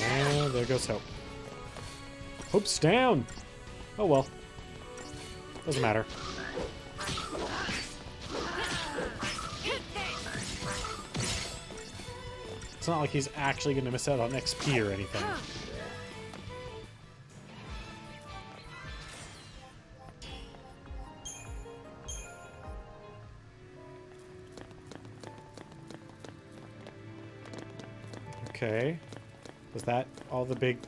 And there goes Hope. Hope's down! Oh well. Doesn't matter. It's not like he's actually going to miss out on XP or anything. Okay. Was that all the big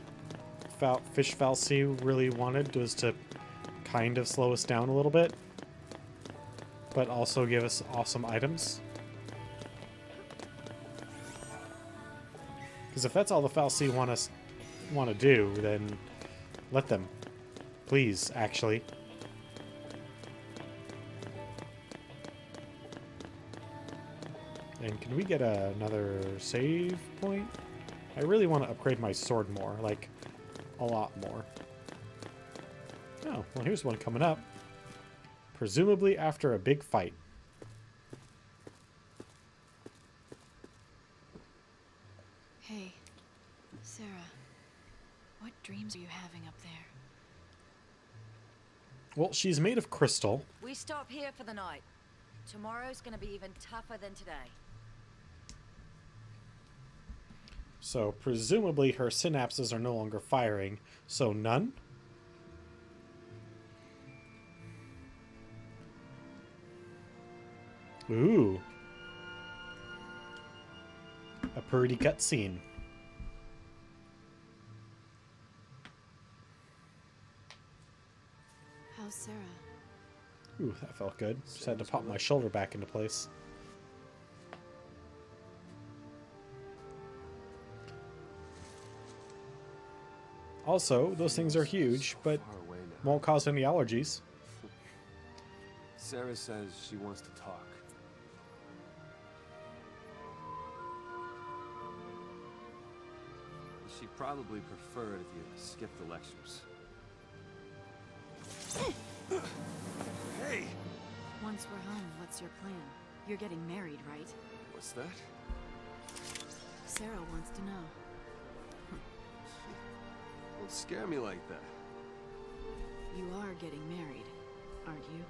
fish Falsey really wanted? Was to kind of slow us down a little bit, but also give us awesome items? Because if that's all the Falsey want to do, then let them. Please, actually. And can we get another save point? I really want to upgrade my sword more, like a lot more. Oh, well here's one coming up. Presumably after a big fight. Hey, Sarah. What dreams are you having up there? Well, she's made of crystal. We stop here for the night. Tomorrow's gonna be even tougher than today. So presumably her synapses are no longer firing. So none? Ooh. A pretty cutscene. How's Sarah? Ooh, that felt good. Just had to pop my shoulder back into place. Also, those things are huge, but Far away now. won't cause any allergies. Sarah says she wants to talk. She'd probably prefer it if you skipped the lectures. Hey! Once we're home, what's your plan? You're getting married, right? What's that? Sarah wants to know. Don't scare me like that. You are getting married, aren't you?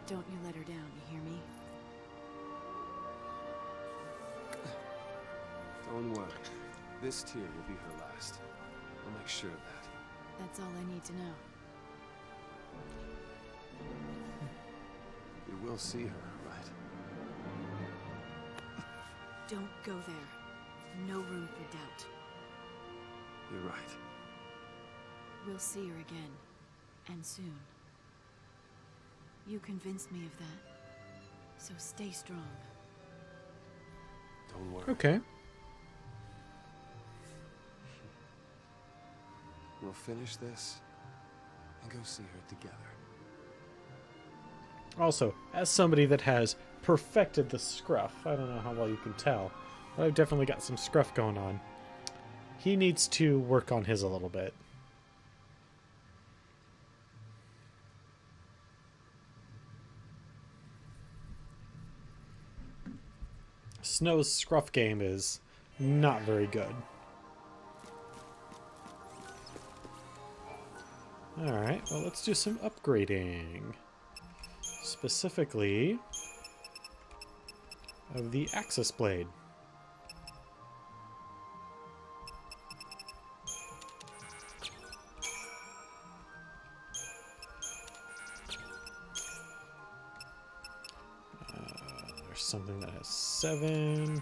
Don't you let her down, you hear me? Don't worry. This tear will be her last. I'll make sure of that. That's all I need to know. You will see her, right? Don't go there. No room for doubt. You're right. We'll see her again. And soon. You convinced me of that. So stay strong. Don't worry. Okay. We'll finish this and go see her together. Also, as somebody that has perfected the scruff, I don't know how well you can tell, but I've definitely got some scruff going on. He needs to work on his a little bit. Snow's scruff game is not very good. Alright, well let's do some upgrading. Specifically of the Axis Blade. There's something that has 7.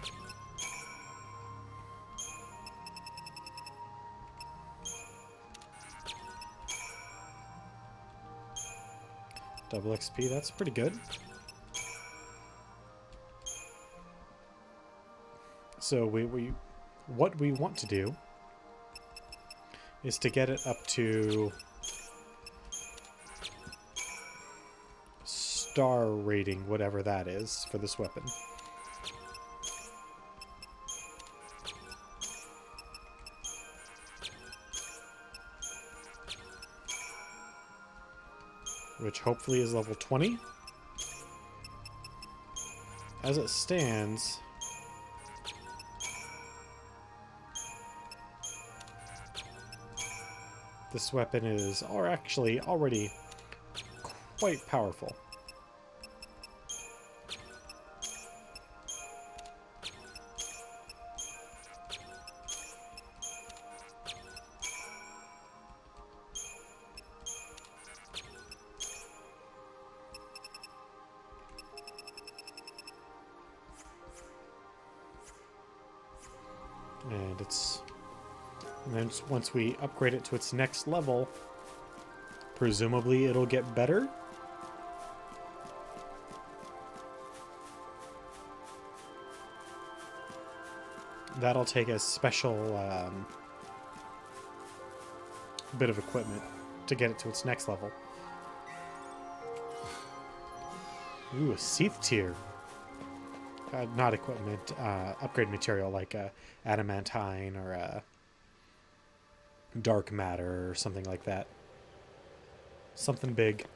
Double XP, that's pretty good. So what we want to do is to get it up to star rating, whatever that is, for this weapon. Which hopefully is level 20. As it stands, this weapon is actually already quite powerful. And then once we upgrade it to its next level, presumably it'll get better. That'll take a special bit of equipment to get it to its next level. Ooh, a Seath tier. Not equipment, upgrade material like adamantine or dark matter or something like that. Something big.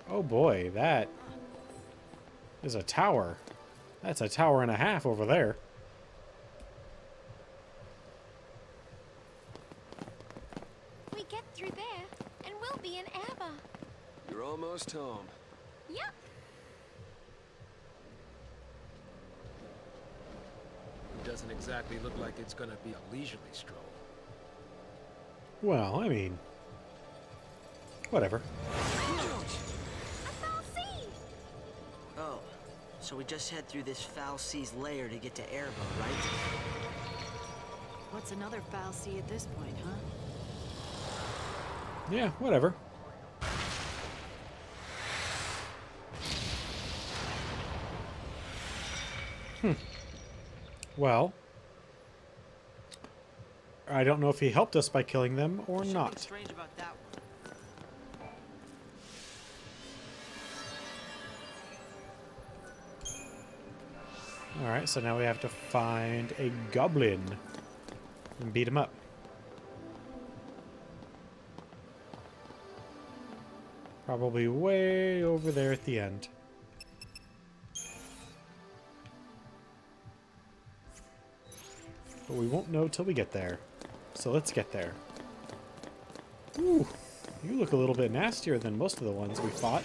Oh boy, that is a tower. That's a tower and a half over there. We get through there, and we'll be in Abba. You're almost home. Yep. It doesn't exactly look like it's gonna be a leisurely stroll. Well, I mean, whatever. Oh, so we just head through this Foul Sea's lair to get to Erba, right? What's another foul sea at this point, huh? Yeah, whatever. Well, I don't know if he helped us by killing them or There's not. something strange about that one. Alright, so now we have to find a goblin and beat him up. Probably way over there at the end. But we won't know till we get there. So let's get there. Ooh, you look a little bit nastier than most of the ones we fought.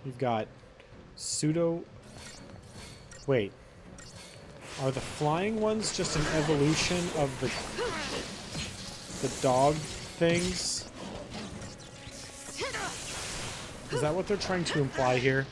You've got pseudo... Wait. Are the flying ones just an evolution of the dog things? Is that what they're trying to imply here?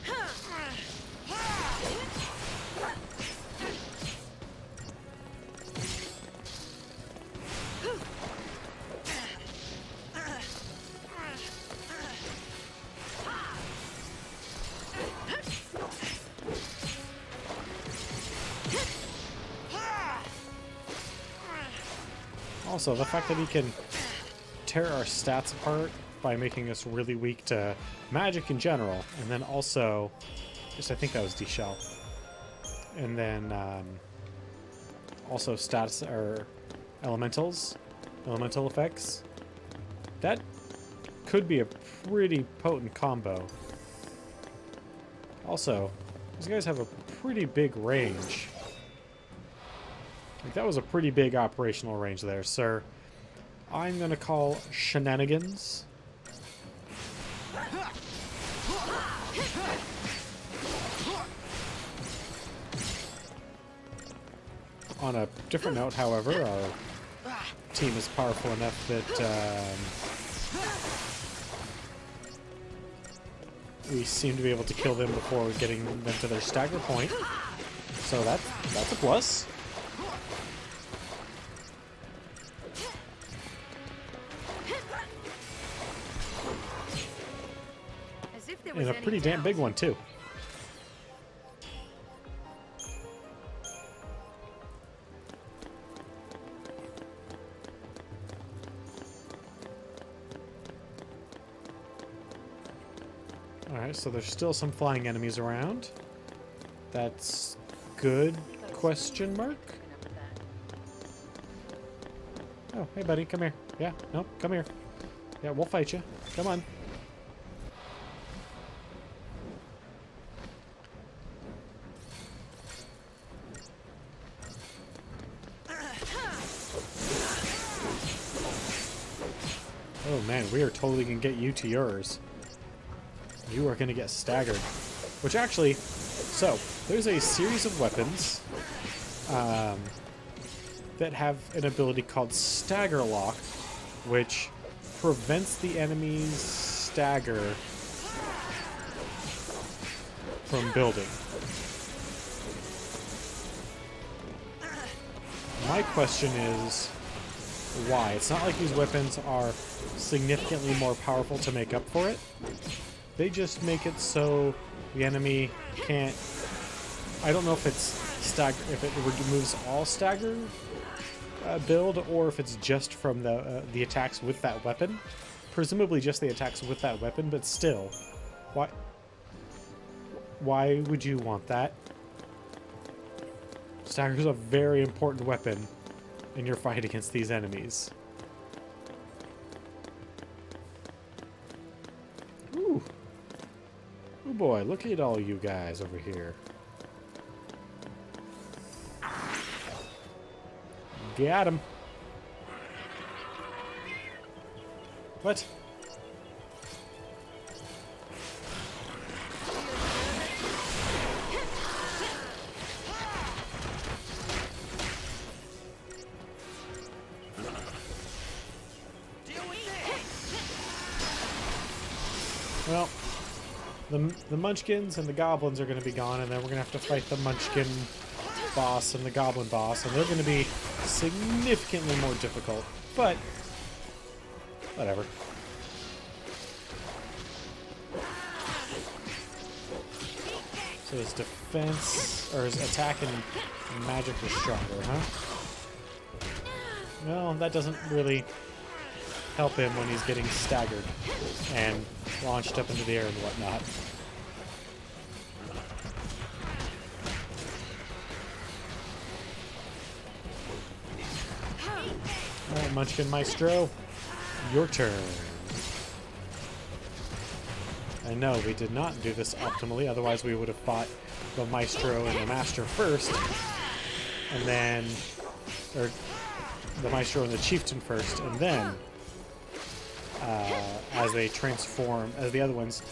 Also, the fact that he can tear our stats apart by making us really weak to magic in general, and then also, just I think that was D-Shell, and then also stats or elemental effects. That could be a pretty potent combo. Also, these guys have a pretty big range. Like, that was a pretty big operational range there, sir. I'm gonna call shenanigans. On a different note, however, our team is powerful enough that we seem to be able to kill them before getting them to their stagger point. So that's a plus. As if there was And a any pretty damn doubt. big one, too. Alright, so there's still some flying enemies around. That's good, question mark? Oh, hey buddy, come here. Yeah, no, come here. Yeah, we'll fight you. Come on. Oh man, we are totally gonna get you to yours. You are gonna get staggered. Which actually, so, there's a series of weapons that have an ability called Stagger Lock, which prevents the enemy's stagger from building. My question is, why? It's not like these weapons are significantly more powerful to make up for it. They just make it so the enemy can't... I don't know if it's if it removes all stagger build, or if it's just from the attacks with that weapon. Presumably just the attacks with that weapon, but still, why would you want that? Stagger is a very important weapon in your fight against these enemies. Ooh. Oh boy, look at all you guys over here. Got him. What? Well, the Munchkins and the Goblins are going to be gone, and then we're going to have to fight the Munchkin boss and the Goblin boss, and they're going to be significantly more difficult, but whatever. So his defense, or his attack and magic is stronger, huh? Well, that doesn't really help him when he's getting staggered and launched up into the air and whatnot. Alright, Munchkin Maestro, your turn. I know we did not do this optimally, otherwise we would have fought the Maestro and the Master first, and then, or the Maestro and the Chieftain first, and then, as they transform, as the other ones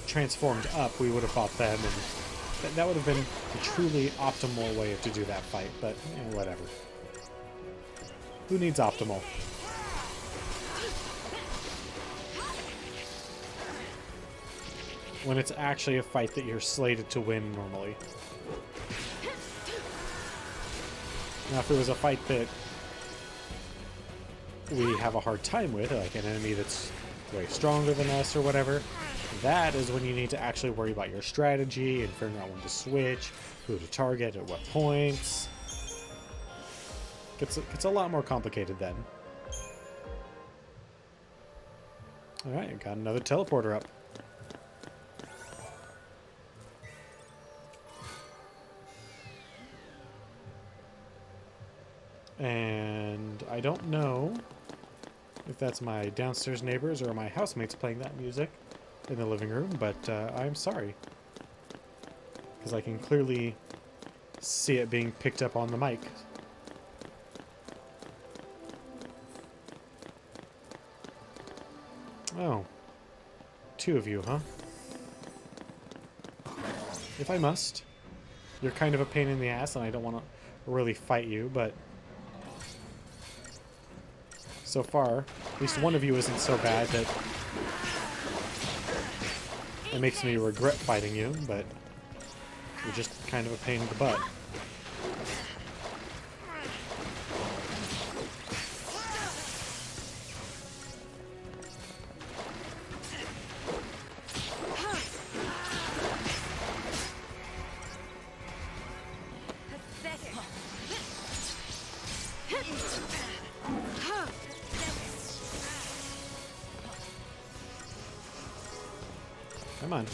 transformed up, we would have fought them, and that would have been a truly optimal way to do that fight, but whatever. Who needs optimal? When it's actually a fight that you're slated to win normally. Now, if it was a fight that we have a hard time with, like an enemy that's way stronger than us or whatever, that is when you need to actually worry about your strategy and figuring out when to switch, who to target, at what points. It's a lot more complicated then. Alright, got another teleporter up. And I don't know if that's my downstairs neighbors or my housemates playing that music in the living room, but I'm sorry. Because I can clearly see it being picked up on the mic. Oh. 2 of you, huh? If I must. You're kind of a pain in the ass, and I don't want to really fight you, but so far, at least one of you isn't so bad that It makes me regret fighting you, but you're just kind of a pain in the butt. Come on.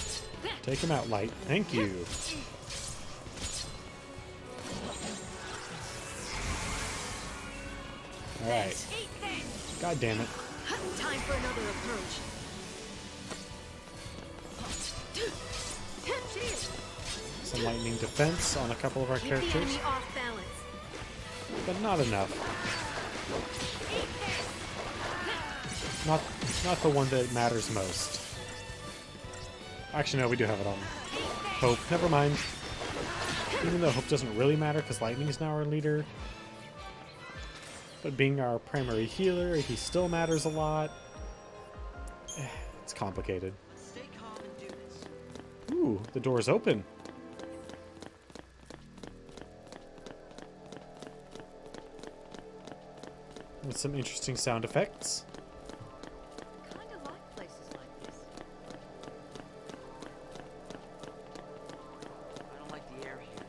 Take him out, Light. Thank you. Alright. God damn it. Time for another approach. Some lightning defense on a couple of our Keep the characters, enemy off balance. but not enough. Not the one that matters most. Actually, no, we do have it on Hope. Never mind. Even though Hope doesn't really matter because Lightning is now our leader. But being our primary healer, he still matters a lot. It's complicated. Stay calm and do this. Ooh, the door's open. With some interesting sound effects. Kinda like places like this. I don't like the air here.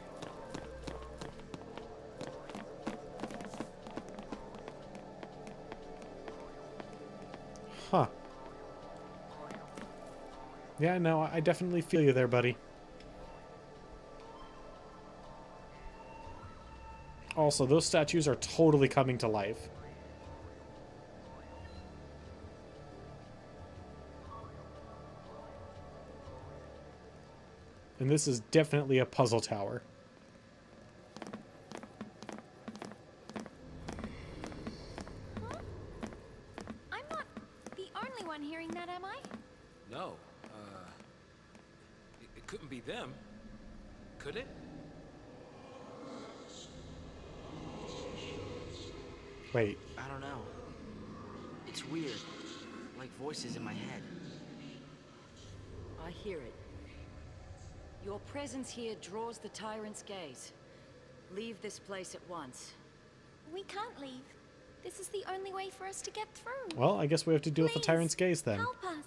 Huh. Yeah, no, I definitely feel you there, buddy. Also, those statues are totally coming to life. And this is definitely a puzzle tower. I'm not the only one hearing that, am I? No, it couldn't be them. Could it? Wait, I don't know. It's weird. Like voices in my head. I hear it. Your presence here draws the tyrant's gaze. Leave this place at once. We can't leave. This is the only way for us to get through. well, I guess we have to deal with the Please, tyrant's gaze then. Help us.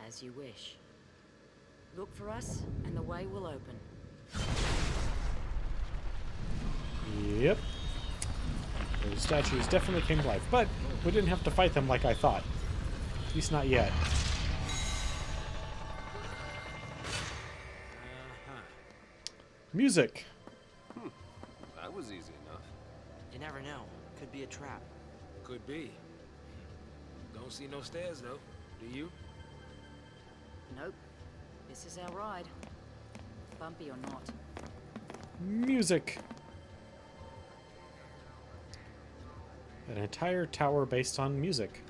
As you wish. Look for us, and the way will open. Yep. Those statues definitely came to life, but we didn't have to fight them like I thought. At least not yet. Music. That was easy enough. You never know. Could be a trap. Could be. Don't see no stairs though. Do you? Nope. This is our ride. Bumpy or not. Music. An entire tower based on music.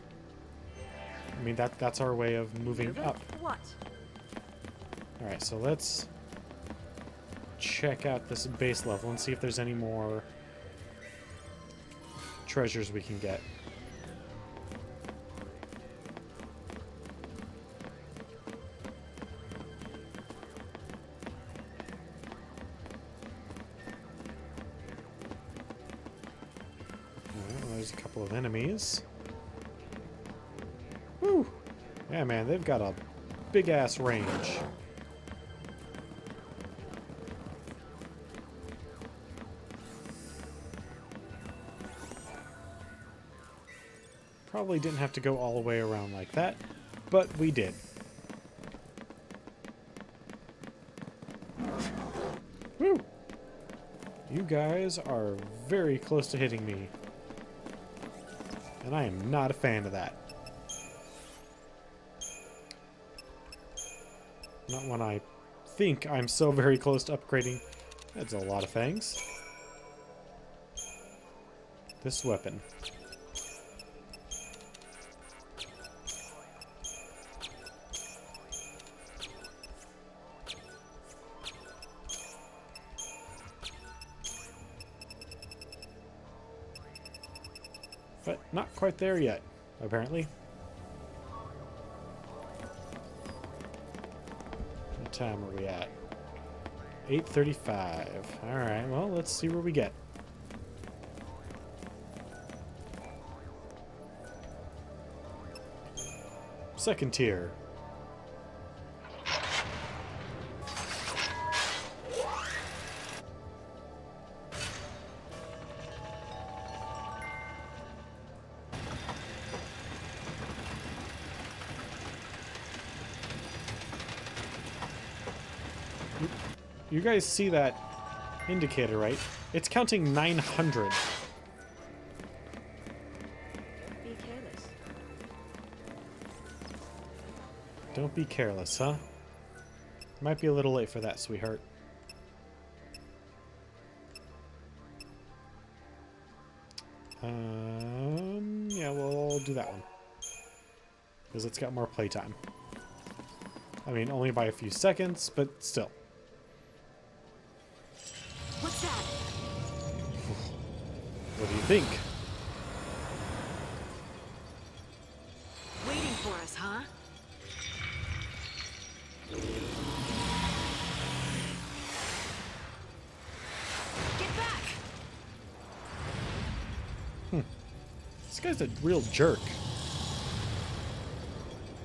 I mean, that's our way of moving Move it? up. What? Alright, so let's check out this base level and see if there's any more treasures we can get. There's a couple of enemies. Woo! Yeah, man, they've got a big-ass range. Probably didn't have to go all the way around like that, but we did. Woo! You guys are very close to hitting me. And I am not a fan of that. Not when I think I'm so very close to upgrading. That's a lot of things. This weapon. But not quite there yet, apparently. What time are we at? 8:35. Alright, well, let's see where we get. Second tier. You guys see that indicator, right? It's counting 900. Be careless. Don't be careless, huh? Might be a little late for that, sweetheart. Yeah, we'll do that one. Because it's got more playtime. I mean, only by a few seconds, but still. What's that? What do you think? Waiting for us, huh? Get back! This guy's a real jerk.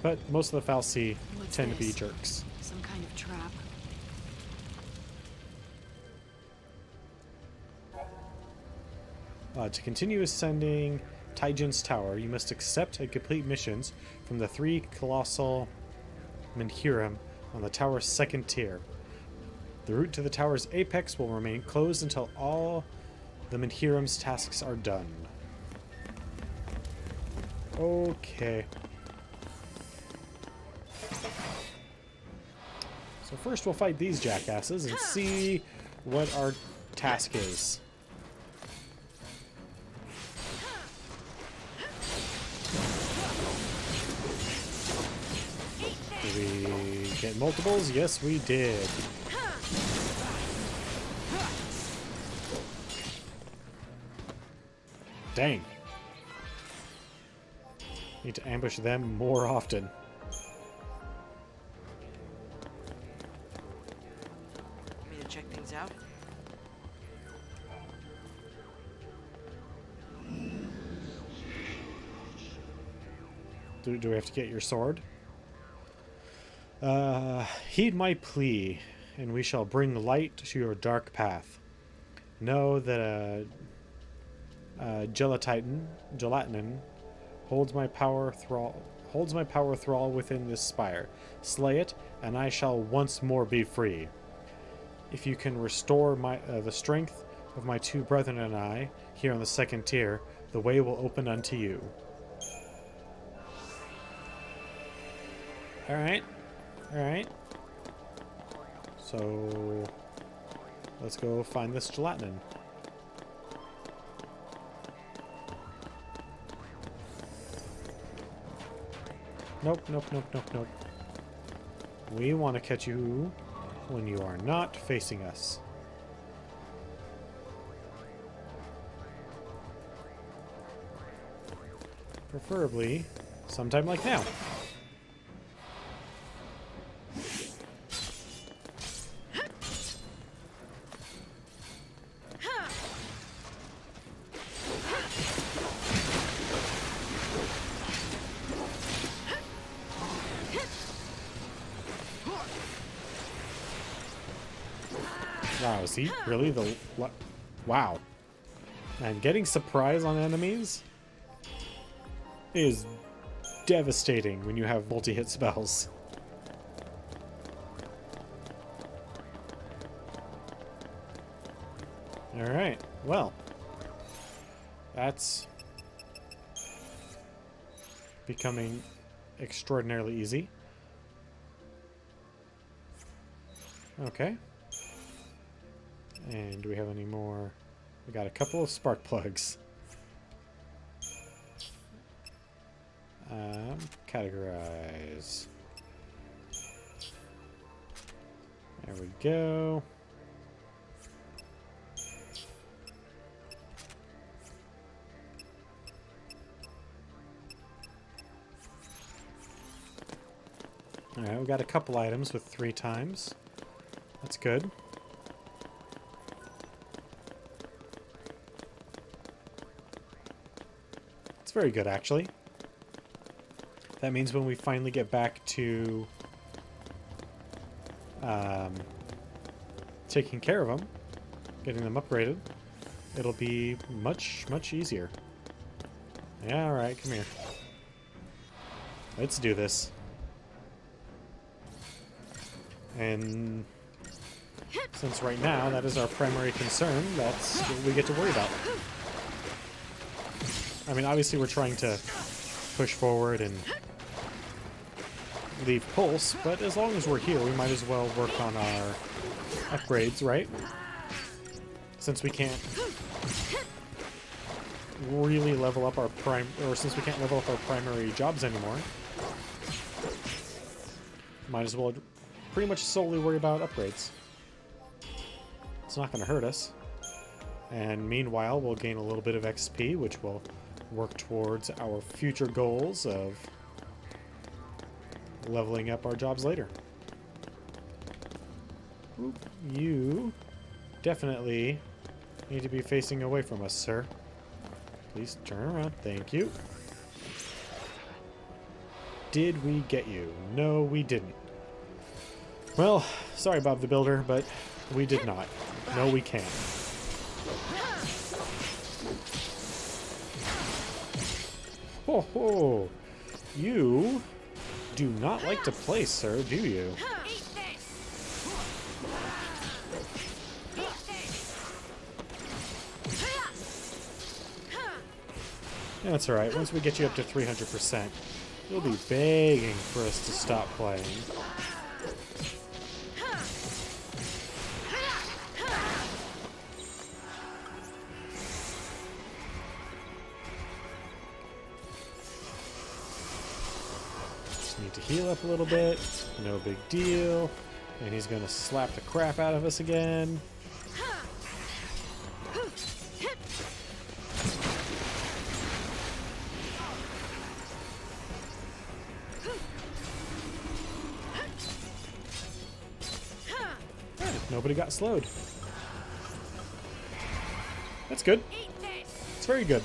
But most of the Fal'Cie What's tend to be this? jerks. Some kind of trap. To continue ascending Taijin's tower, you must accept and complete missions from the 3 colossal Menhiram on the tower's second tier. The route to the tower's apex will remain closed until all the Menhiram's tasks are done. Okay. So first we'll fight these jackasses and see what our task is. Did we get multiples? Yes, we did. Dang. Need to ambush them more often. Want me to check things out? Do we have to get your sword? Heed my plea, and we shall bring light to your dark path. Know that Gelatinan holds my power thrall within this spire. Slay it, and I shall once more be free. If you can restore the strength of my 2 brethren and I here on the second tier, the way will open unto you. Alright. Alright. So let's go find this Gelatinan. Nope, nope, nope, nope, nope. We want to catch you when you are not facing us. Preferably sometime like now. Wow, is he really the... Wow. And getting surprise on enemies is devastating when you have multi-hit spells. Alright, well. That's becoming extraordinarily easy. Okay. And do we have any more? We got a couple of spark plugs. Categorize. There we go. Alright, we got a couple items with 3 times. That's good. It's very good, actually. That means when we finally get back to taking care of them, getting them upgraded, it'll be much, much easier. Yeah, alright, come here. Let's do this. And since right now that is our primary concern, that's what we get to worry about. I mean, obviously we're trying to push forward and leave Pulse, but as long as we're here, we might as well work on our upgrades, right? Since we can't really level up our since we can't level up our primary jobs anymore, might as well pretty much solely worry about upgrades. It's not going to hurt us. And meanwhile, we'll gain a little bit of XP, which will work towards our future goals of leveling up our jobs later. Oop, you definitely need to be facing away from us, sir. Please turn around. Thank you. Did we get you? No, we didn't. Well, sorry, Bob the Builder, but we did not. No, we can't. Ho ho! You do not like to play, sir, do you? Yeah, that's alright. Once we get you up to 300%, you'll be begging for us to stop playing. Just need to heal up a little bit. No big deal. And he's gonna slap the crap out of us again. Nobody got slowed. That's good. It's very good.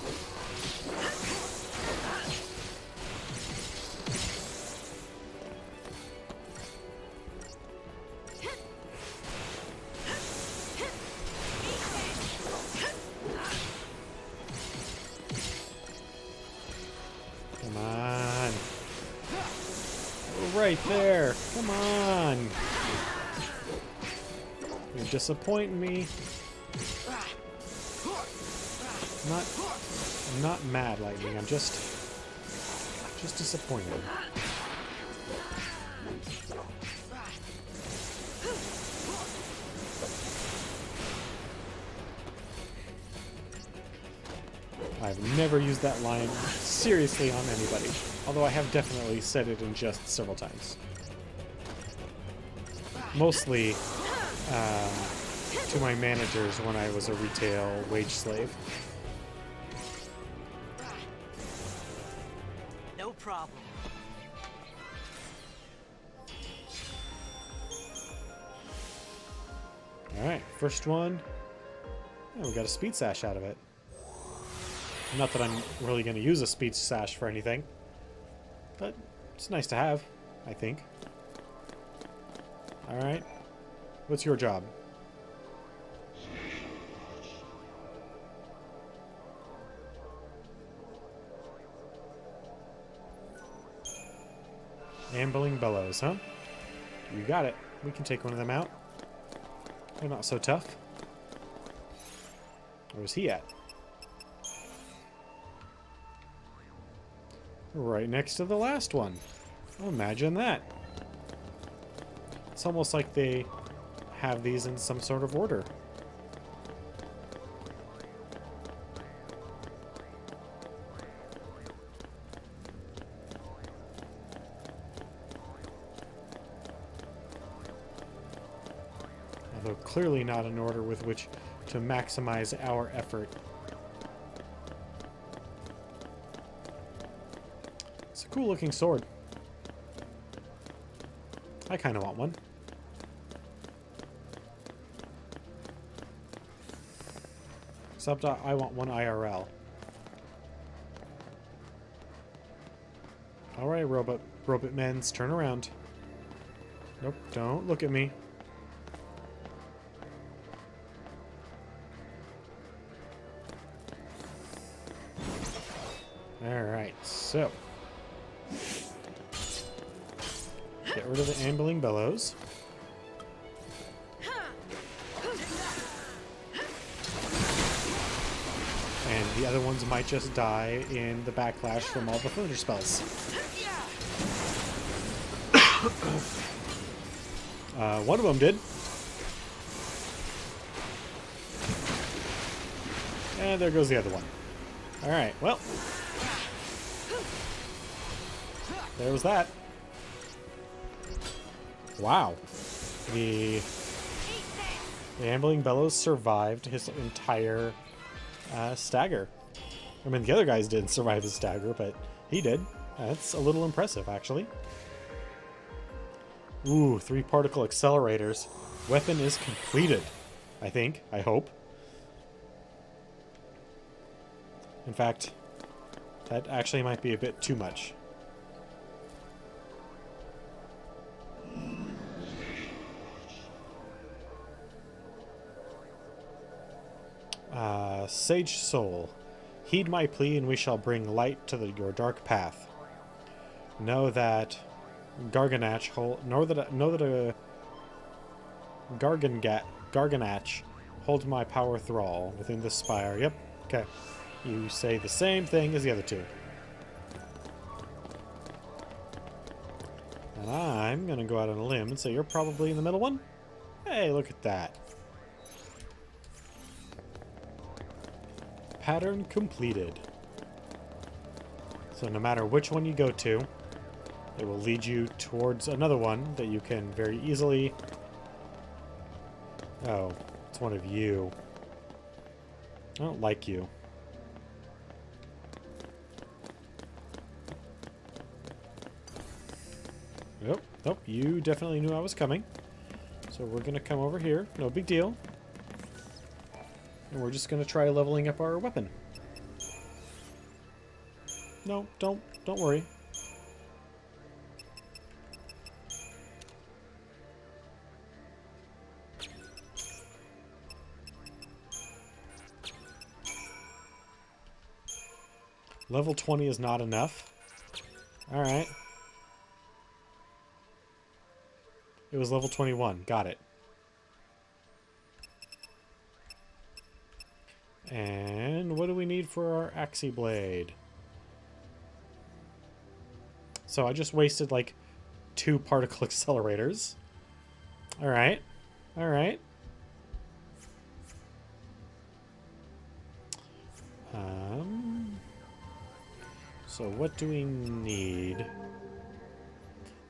Come on. We're right there. Come on. You're disappointing me. I'm not mad, Lightning. I'm just disappointed. I've never used that line seriously on anybody, although I have definitely said it in jest several times. Mostly to my managers when I was a retail wage slave. No problem. Alright, first one. Oh, we got a speed sash out of it. Not that I'm really going to use a speed sash for anything, but it's nice to have, I think. Alright. What's your job? Ambling bellows, huh? You got it. We can take one of them out. They're not so tough. Where's he at? Right next to the last one. Oh, imagine that. It's almost like they have these in some sort of order. Although clearly not an order with which to maximize our effort. It's a cool looking sword. I kind of want one. Except I want one IRL. Alright, robot mens, turn around. Nope, don't look at me. Alright, so. Get rid of the ambling bellows. And the other ones might just die in the backlash from all the thunder spells. One of them did. And there goes the other one. Alright, well. There was that. Wow. The ambling bellows survived his entire stagger. I mean, the other guys didn't survive his stagger, but he did. That's a little impressive, actually. Ooh, 3 particle accelerators. Weapon is completed, I think. I hope. In fact, that actually might be a bit too much. Sage Soul. Heed my plea and we shall bring light to your dark path. Know that Garganach Garganach holds my power thrall within this spire. Yep. Okay. You say the same thing as the other two. And I'm gonna go out on a limb and say you're probably in the middle one. Hey, look at that. Pattern completed. So no matter which one you go to, it will lead you towards another one that you can very easily... Oh, it's one of you. I don't like you. Nope, nope, you definitely knew I was coming. So we're gonna come over here, no big deal. And we're just gonna try leveling up our weapon. No, don't worry. Level 20 is not enough. Alright. It was level 21. Got it. And what do we need for our Axie Blade? So I just wasted like 2 particle accelerators. Alright. Alright. So what do we need?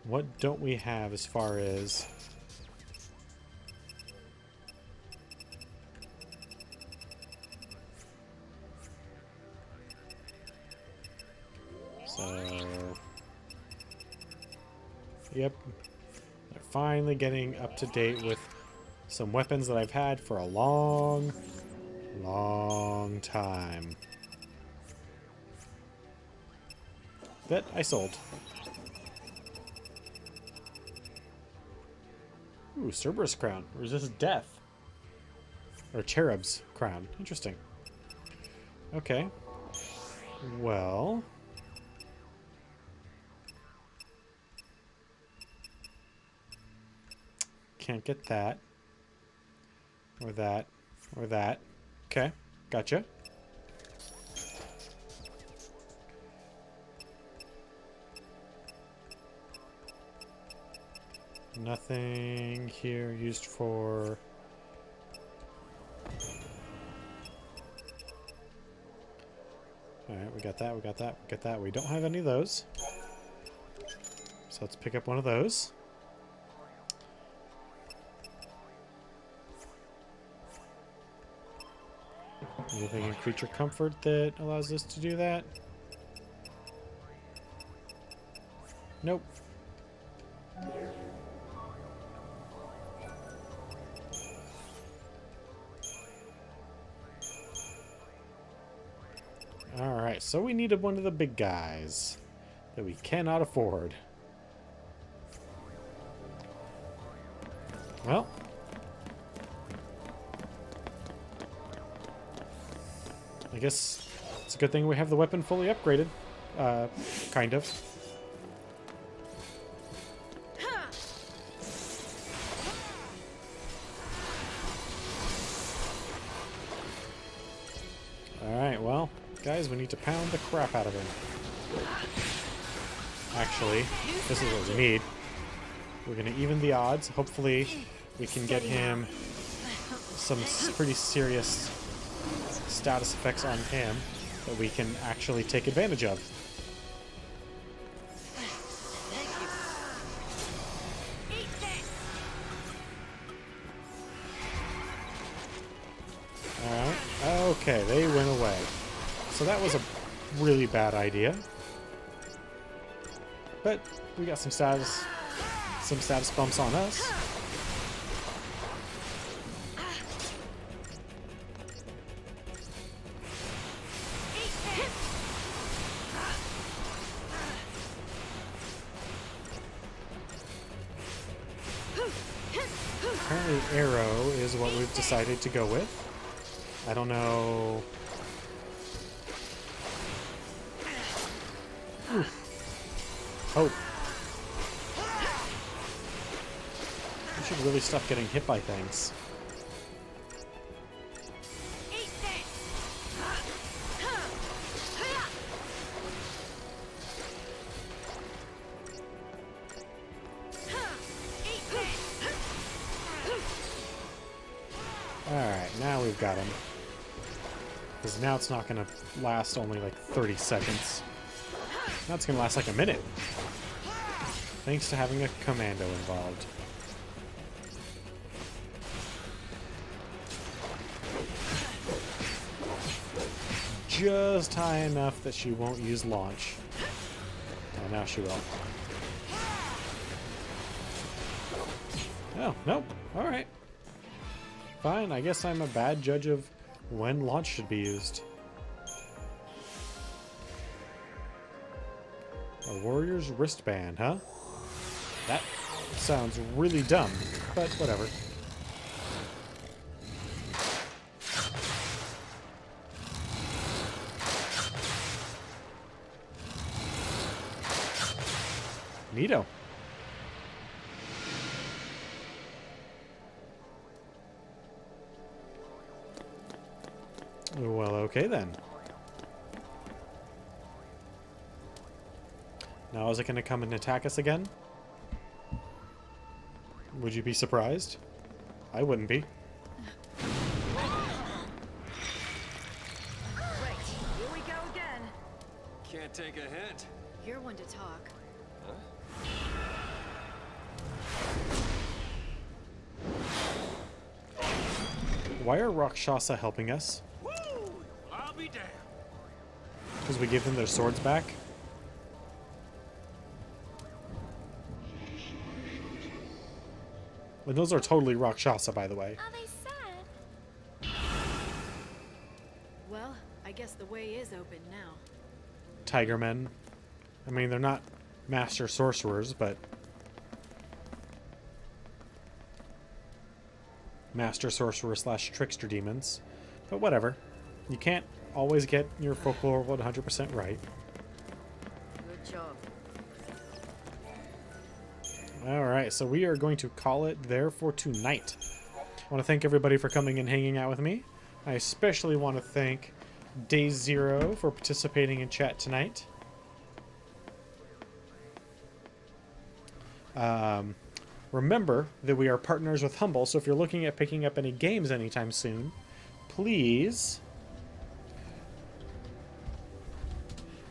What don't we have as far as... So... Yep. They're finally getting up to date with some weapons that I've had for a long time. That I sold. Ooh, Cerberus crown. Resists death. Or Cherub's crown. Interesting. Okay. Well... Can't get that. Or that. Or that. Okay. Gotcha. Nothing here used for... Alright, we got that, we got that, we got that. We don't have any of those. So let's pick up one of those. Anything in creature comfort that allows us to do that? Nope. Alright, so we needed one of the big guys that we cannot afford. Well. I guess it's a good thing we have the weapon fully upgraded. Kind of. Alright, well, guys, we need to pound the crap out of him. Actually, this is what we need. We're going to even the odds. Hopefully, we can get him some pretty serious status effects on him that we can actually take advantage of. Alright, okay, they went away. So that was a really bad idea. But we got some status bumps on us. Apparently arrow is what we've decided to go with. I don't know. Oof. Hope. We should really stop getting hit by things. Alright, now we've got him. Because now it's not going to last only like 30 seconds. Now it's going to last like a minute. Thanks to having a commando involved. Just high enough that she won't use launch. Oh, now she will. Oh, nope. Alright. Fine, I guess I'm a bad judge of when launch should be used. A warrior's wristband, huh? That sounds really dumb, but whatever. Neato. Well, okay then. Now is it going to come and attack us again? Would you be surprised? I wouldn't be. Right, here we go again. Can't take a hint. You're one to talk. Why are Rakshasa helping us? Woo! I'll be damned. Because we give them their swords back? And those are totally Rakshasa, by the way. Are they sad? Well, I guess the way is open now. Tiger men. I mean, they're not master sorcerers, but... master sorcerer slash trickster demons. But whatever. You can't always get your folklore 100% right. Good job. Alright, so we are going to call it there for tonight. I want to thank everybody for coming and hanging out with me. I especially want to thank Day Zero for participating in chat tonight. Remember that we are partners with Humble, so if you're looking at picking up any games anytime soon, please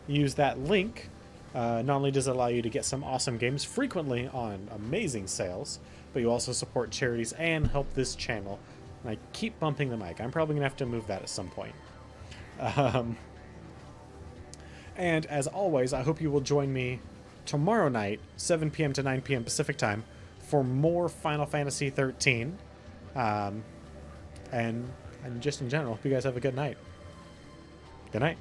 use that link. Not only does it allow you to get some awesome games frequently on amazing sales, but you also support charities and help this channel. And I keep bumping the mic. I'm probably going to have to move that at some point. And as always, I hope you will join me tomorrow night, 7 p.m. to 9 p.m. Pacific time, for more Final Fantasy 13. And just in general, hope you guys have a good night. Good night.